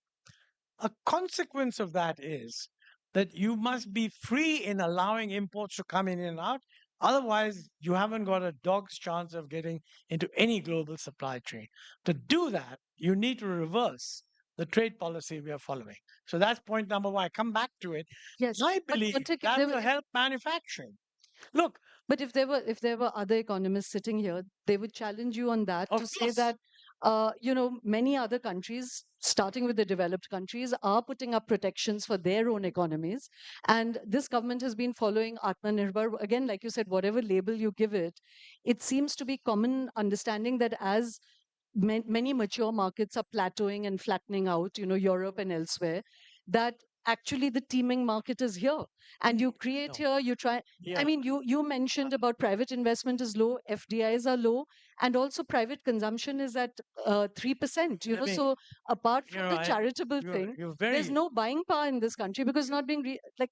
A consequence of that is that you must be free in allowing imports to come in and out. Otherwise, you haven't got a dog's chance of getting into any global supply chain. To do that, you need to reverse the trade policy we are following. So that's point number one. I come back to it. Yes, I but believe Montek, that will help manufacturing. Look, but if there were other economists sitting here, they would challenge you on that of to say course, that many other countries, starting with the developed countries, are putting up protections for their own economies, and this government has been following Atmanirbhar. Again, like you said, whatever label you give it, it seems to be common understanding that as many mature markets are plateauing and flattening out, Europe and elsewhere, that actually the teeming market is here. And you create no, here, you try. I yeah. mean, you mentioned about private investment is low, FDIs are low, and also private consumption is at 3%. Let me, So apart from the I, charitable thing, you're there's very, no buying power in this country because not being the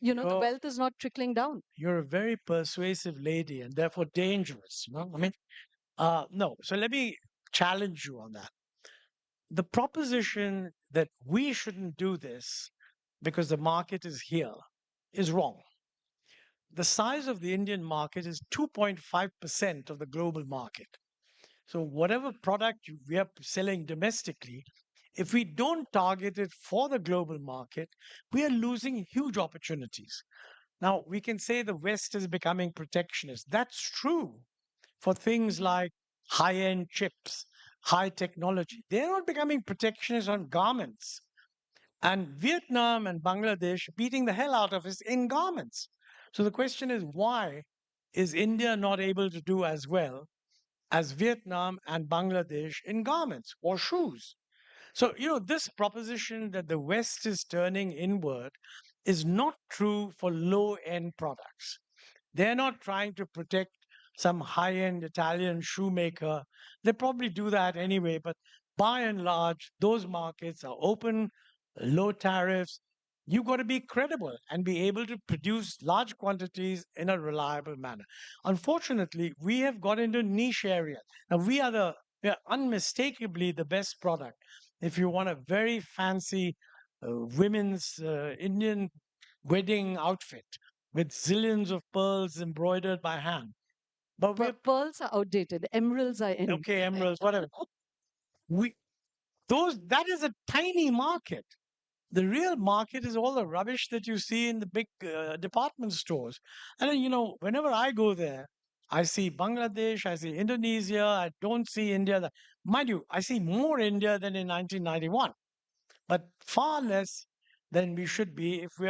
you're wealth is not trickling down. you're a very persuasive lady and therefore dangerous. I mean, no. So let me challenge you on that. The proposition that we shouldn't do this because the market is here is wrong. The size of the Indian market is 2.5% of the global market. So, whatever product we are selling domestically, if we don't target it for the global market, we are losing huge opportunities. Now, we can say the West is becoming protectionist. That's true for things like high end chips, high technology. They're not becoming protectionist on garments. And Vietnam and Bangladesh beating the hell out of us in garments. So the question is, why is India not able to do as well as Vietnam and Bangladesh in garments or shoes? So, this proposition that the West is turning inward is not true for low end products. They're not trying to protect some high end Italian shoemaker. They probably do that anyway, but by and large, those markets are open, low tariffs. You've got to be credible and be able to produce large quantities in a reliable manner. Unfortunately, we have got into niche areas. Now, we are unmistakably the best product. If you want a very fancy women's Indian wedding outfit, with zillions of pearls embroidered by hand. But we're Pearls are outdated, emeralds are in. okay, emeralds, whatever. We that is a tiny market. The real market is all the rubbish that you see in the big department stores. And then, whenever I go there, I see Bangladesh, I see Indonesia, I don't see India. Mind you, I see more India than in 1991, but far less than we should be if we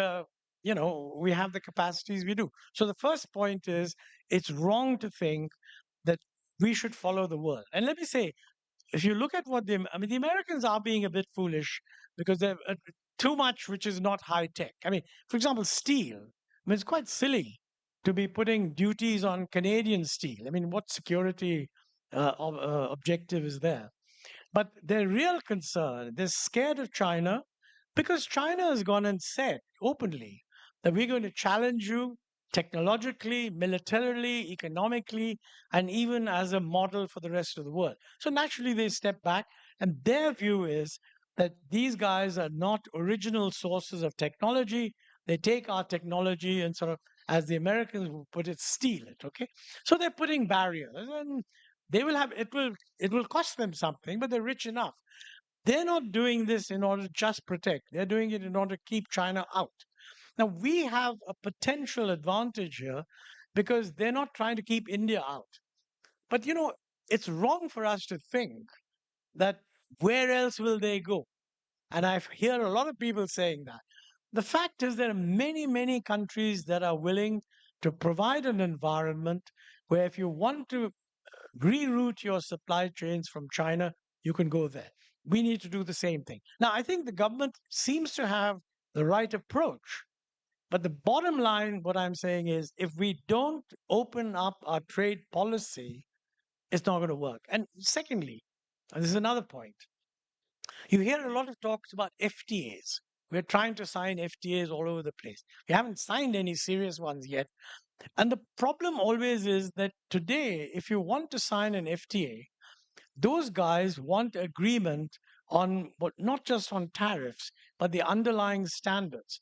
have the capacities we do. So the first point is it's wrong to think that we should follow the world. And let me say, if you look at the Americans are being a bit foolish because they're too much, which is not high tech. I mean, for example, steel. It's quite silly to be putting duties on Canadian steel. I mean, what security objective is there? But their real concern, they're scared of China because China has gone and said openly that we're going to challenge you technologically, militarily, economically, and even as a model for the rest of the world. So naturally, they step back, and their view is that these guys are not original sources of technology. They take our technology and sort of, as the Americans would put it, steal it. Okay, so they're putting barriers, and they will have it will cost them something, but they're rich enough. They're not doing this in order to just protect. They're doing it in order to keep China out. Now, we have a potential advantage here because they're not trying to keep India out. But, it's wrong for us to think that where else will they go? And I hear a lot of people saying that. The fact is, there are many, many countries that are willing to provide an environment where if you want to reroute your supply chains from China, you can go there. We need to do the same thing. Now, I think the government seems to have the right approach. But the bottom line, what I'm saying is, if we don't open up our trade policy, it's not going to work. And secondly, and this is another point, you hear a lot of talks about FTAs. We're trying to sign FTAs all over the place. We haven't signed any serious ones yet. And the problem always is that today, if you want to sign an FTA, those guys want agreement on what, not just on tariffs, but the underlying standards.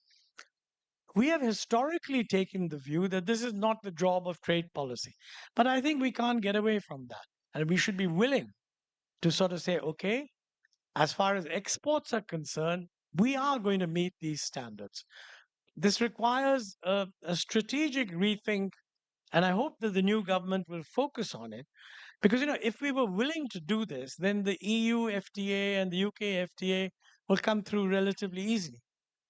We have historically taken the view that this is not the job of trade policy. But I think we can't get away from that. And we should be willing to sort of say, okay, as far as exports are concerned, we are going to meet these standards. This requires a strategic rethink, and I hope that the new government will focus on it. Because, if we were willing to do this, then the EU FTA and the UK FTA will come through relatively easily.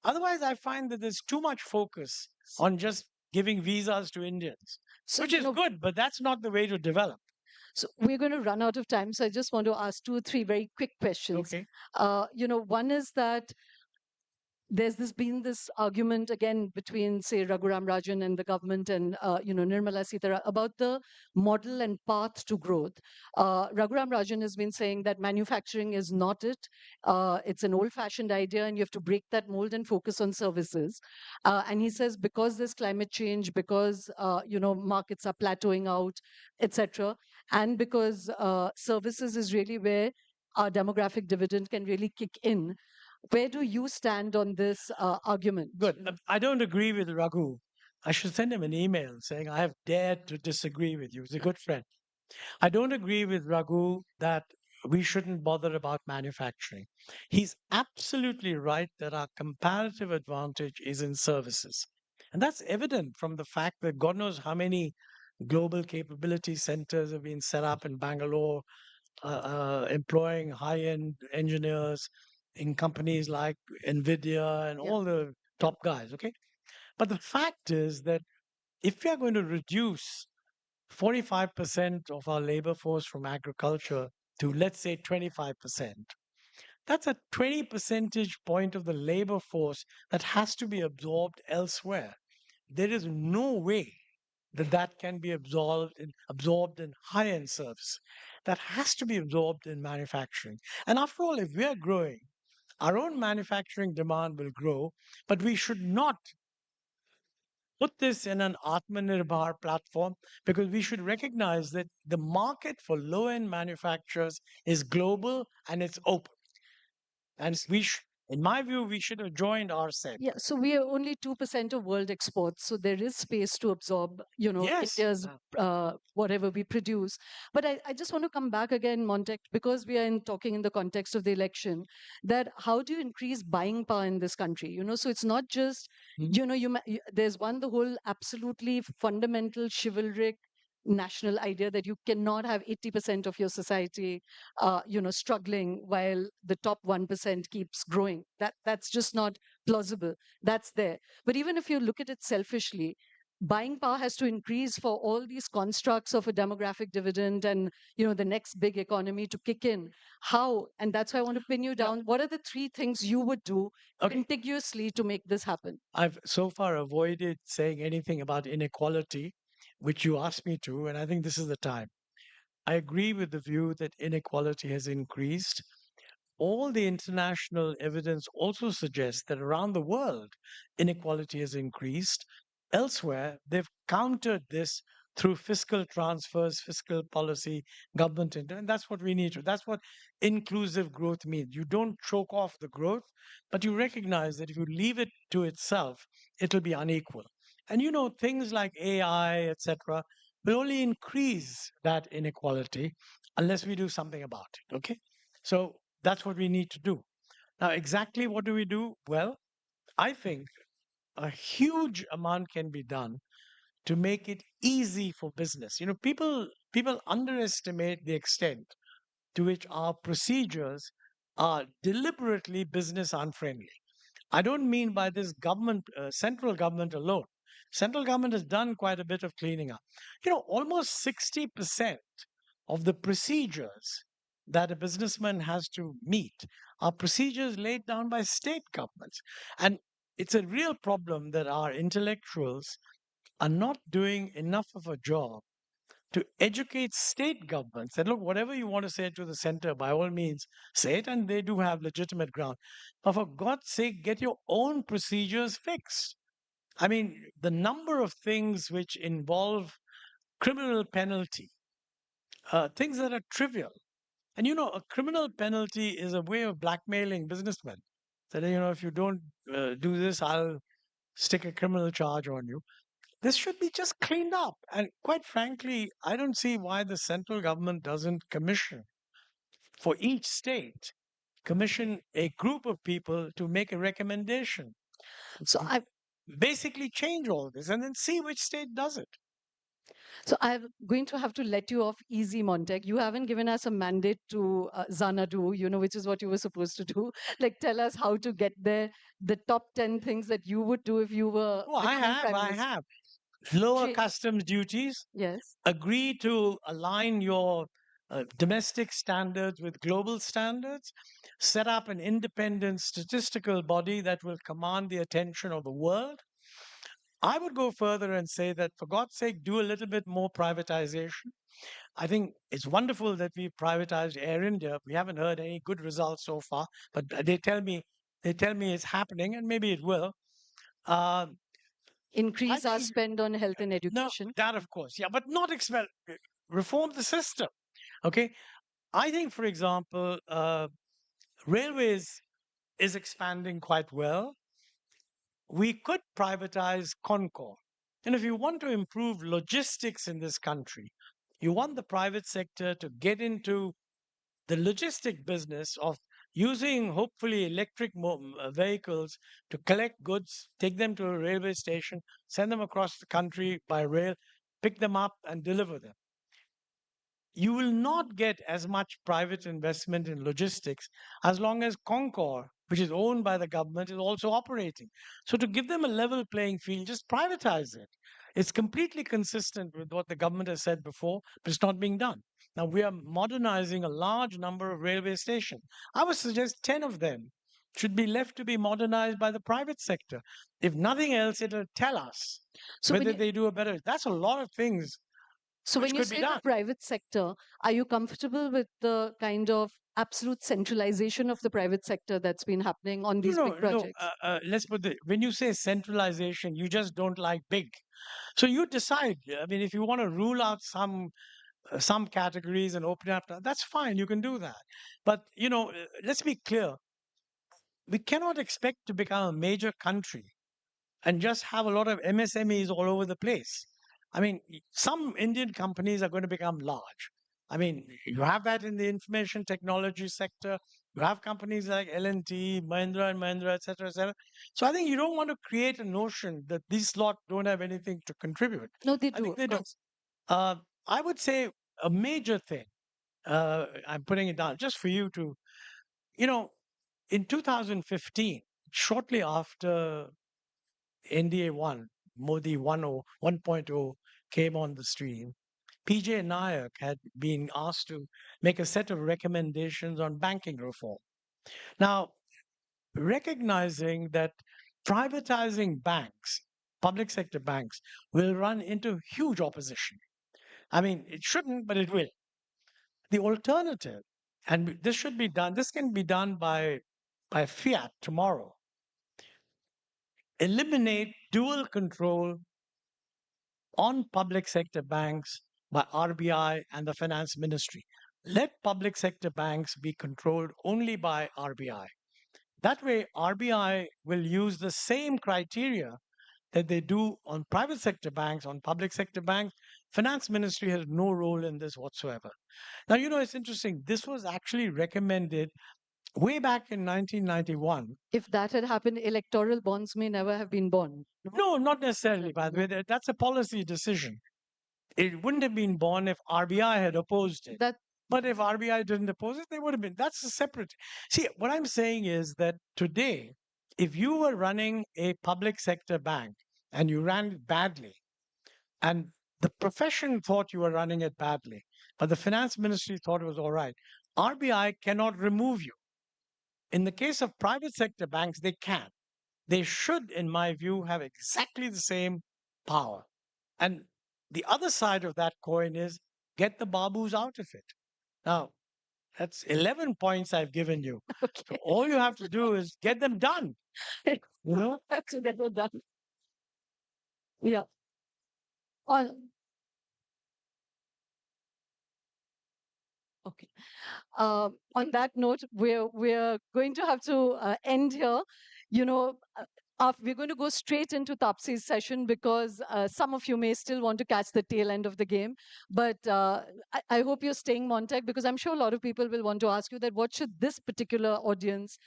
Otherwise, I find that there's too much focus on just giving visas to Indians, which is good, but that's not the way to develop. So we're going to run out of time. So I just want to ask 2 or 3 very quick questions. Okay. One is that there's been this argument again between, say, Raghuram Rajan and the government and Nirmala Sitharaman about the model and path to growth. Raghuram Rajan has been saying that manufacturing is not it. It's an old-fashioned idea, and you have to break that mold and focus on services. And he says because there's climate change, because markets are plateauing out, etc., and because services is really where our demographic dividend can really kick in. Where do you stand on this argument? Good. I don't agree with Raghu. I should send him an email saying, I have dared to disagree with you. He's a good friend. I don't agree with Raghu that we shouldn't bother about manufacturing. He's absolutely right that our comparative advantage is in services. And that's evident from the fact that God knows how many global capability centers have been set up in Bangalore, employing high-end engineers in companies like NVIDIA and all the top guys, okay? But the fact is that if we are going to reduce 45% of our labor force from agriculture to, let's say, 25%, that's a 20 percentage point of the labor force that has to be absorbed elsewhere. There is no way that can be absorbed in high-end service. That has to be absorbed in manufacturing. And after all, if we are growing, our own manufacturing demand will grow, but we should not put this in an Atmanirbhar platform because we should recognize that the market for low-end manufacturers is global and it's open. And in my view, we should have joined RCEP. Yeah, so we are only 2% of world exports, so there is space to absorb, Yes. India's whatever we produce. But I just want to come back again, Montek, because we are talking in the context of the election, that how do you increase buying power in this country? So it's not just, there's the whole absolutely fundamental chivalric national idea that you cannot have 80% of your society struggling while the top 1% keeps growing. That's just not plausible. That's there. But even if you look at it selfishly, buying power has to increase for all these constructs of a demographic dividend and the next big economy to kick in. How? And that's why I want to pin you down. What are the 3 things you would do contiguously to make this happen? I've so far avoided saying anything about inequality, which you asked me to, and I think this is the time. I agree with the view that inequality has increased. All the international evidence also suggests that around the world, inequality has increased. Elsewhere, they've countered this through fiscal transfers, fiscal policy, government, and that's what we need to. That's what inclusive growth means. You don't choke off the growth, but you recognize that if you leave it to itself, it'll be unequal. And things like AI, etc., will only increase that inequality unless we do something about it. Okay, so that's what we need to do. Now, exactly what do we do? Well, I think a huge amount can be done to make it easy for business. People underestimate the extent to which our procedures are deliberately business unfriendly. I don't mean by this government, central government alone. Central government has done quite a bit of cleaning up. Almost 60% of the procedures that a businessman has to meet are procedures laid down by state governments. And it's a real problem that our intellectuals are not doing enough of a job to educate state governments that look, whatever you want to say to the center, by all means, say it, and they do have legitimate ground. But for God's sake, get your own procedures fixed. I mean, the number of things which involve criminal penalty, things that are trivial. And a criminal penalty is a way of blackmailing businessmen. That, if you don't do this, I'll stick a criminal charge on you. This should be just cleaned up. And quite frankly, I don't see why the central government doesn't commission for each state, commission a group of people to make a recommendation. So I Basically change all this and then see which state does it. So I'm going to have to let you off easy, Montek. You haven't given us a mandate to Xanadu, which is what you were supposed to do. Like, tell us how to get there. The top 10 things that you would do if you were Oh, becoming Prime I Minister. have. Lower Cha- customs duties. Yes. Agree to align your domestic standards with global standards. Set up an independent statistical body that will command the attention of the world. I would go further and say that, for God's sake, do a little bit more privatization. I think it's wonderful that we privatized Air India. We haven't heard any good results so far, but they tell me it's happening, and maybe it will. Increase our spend on health and No, education. that of course, yeah, but not reform the system. Okay, I think, for example, railways is expanding quite well. We could privatize Concor. And if you want to improve logistics in this country, you want the private sector to get into the logistic business of using hopefully electric vehicles to collect goods, take them to a railway station, send them across the country by rail, pick them up and deliver them. You will not get as much private investment in logistics as long as Concor, which is owned by the government, is also operating. So, to give them a level playing field, just privatize it. It's completely consistent with what the government has said before, but it's not being done. Now, we are modernizing a large number of railway stations. I would suggest 10 of them should be left to be modernized by the private sector. If nothing else, it'll tell us whether they do a better. That's a lot of things. So which when you could be say done. the private sector, are you comfortable with the kind of absolute centralization of the private sector that's been happening on these big projects? Let's put it. When you say centralization, you just don't like big. So you decide. I mean, if you want to rule out some categories and open up, that's fine. You can do that. But let's be clear. We cannot expect to become a major country and just have a lot of MSMEs all over the place. I mean, some Indian companies are going to become large. I mean, you have that in the information technology sector. You have companies like L&T, Mahindra and Mahindra, etc., etc. So I think you don't want to create a notion that these lot don't have anything to contribute. No, they I do. think they Of do. course. I would say a major thing. I'm putting it down just for you to, in 2015, shortly after NDA 1, Modi 1.0 came on the stream, PJ Nayak had been asked to make a set of recommendations on banking reform. Now, recognizing that privatizing banks, public sector banks, will run into huge opposition. I mean, it shouldn't, but it will. The alternative, and this should be done, this can be done by fiat tomorrow. Eliminate dual control on public sector banks by RBI and the finance ministry. Let public sector banks be controlled only by RBI. That way, RBI will use the same criteria that they do on private sector banks, on public sector banks. Finance ministry has no role in this whatsoever. Now, it's interesting. This was actually recommended way back in 1991. If that had happened, electoral bonds may never have been born. No, not necessarily, by the way. That's a policy decision. It wouldn't have been born if RBI had opposed it. But if RBI didn't oppose it, they would have been. That's a separate. See, what I'm saying is that today, if you were running a public sector bank and you ran it badly, and the profession thought you were running it badly, but the finance ministry thought it was all right, RBI cannot remove you. In the case of private sector banks, they can. They should, in my view, have exactly the same power. And the other side of that coin is get the babus out of it. Now, that's 11 points I've given you. So all you have to do is get them done. You know? To get it done. Yeah. On Okay. On that note, we're going to have to end here. You know, we're going to go straight into Tapsi's session because some of you may still want to catch the tail end of the game. But I hope you're staying, Montek, because I'm sure a lot of people will want to ask you that what should this particular audience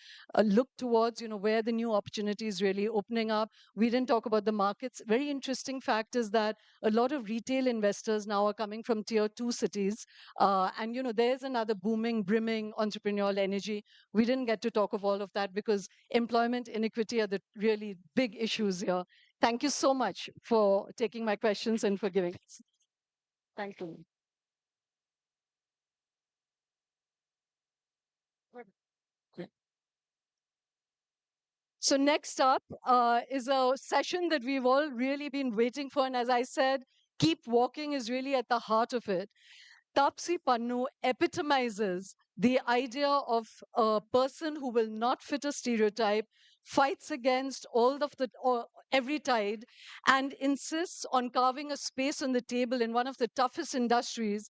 look towards, you know, where the new opportunities really opening up. We didn't talk about the markets. Very interesting fact is that a lot of retail investors now are coming from tier 2 cities. And, you know, there's another booming, brimming entrepreneurial energy. We didn't get to talk of all of that because employment inequity are the really big issues here. Thank you so much for taking my questions and for giving us. Thank you. So next up is a session that we've all really been waiting for. And as I said, keep walking is really at the heart of it. Tapsi Pannu epitomizes the idea of a person who will not fit a stereotype, fights against all of the every tide, and insists on carving a space on the table in one of the toughest industries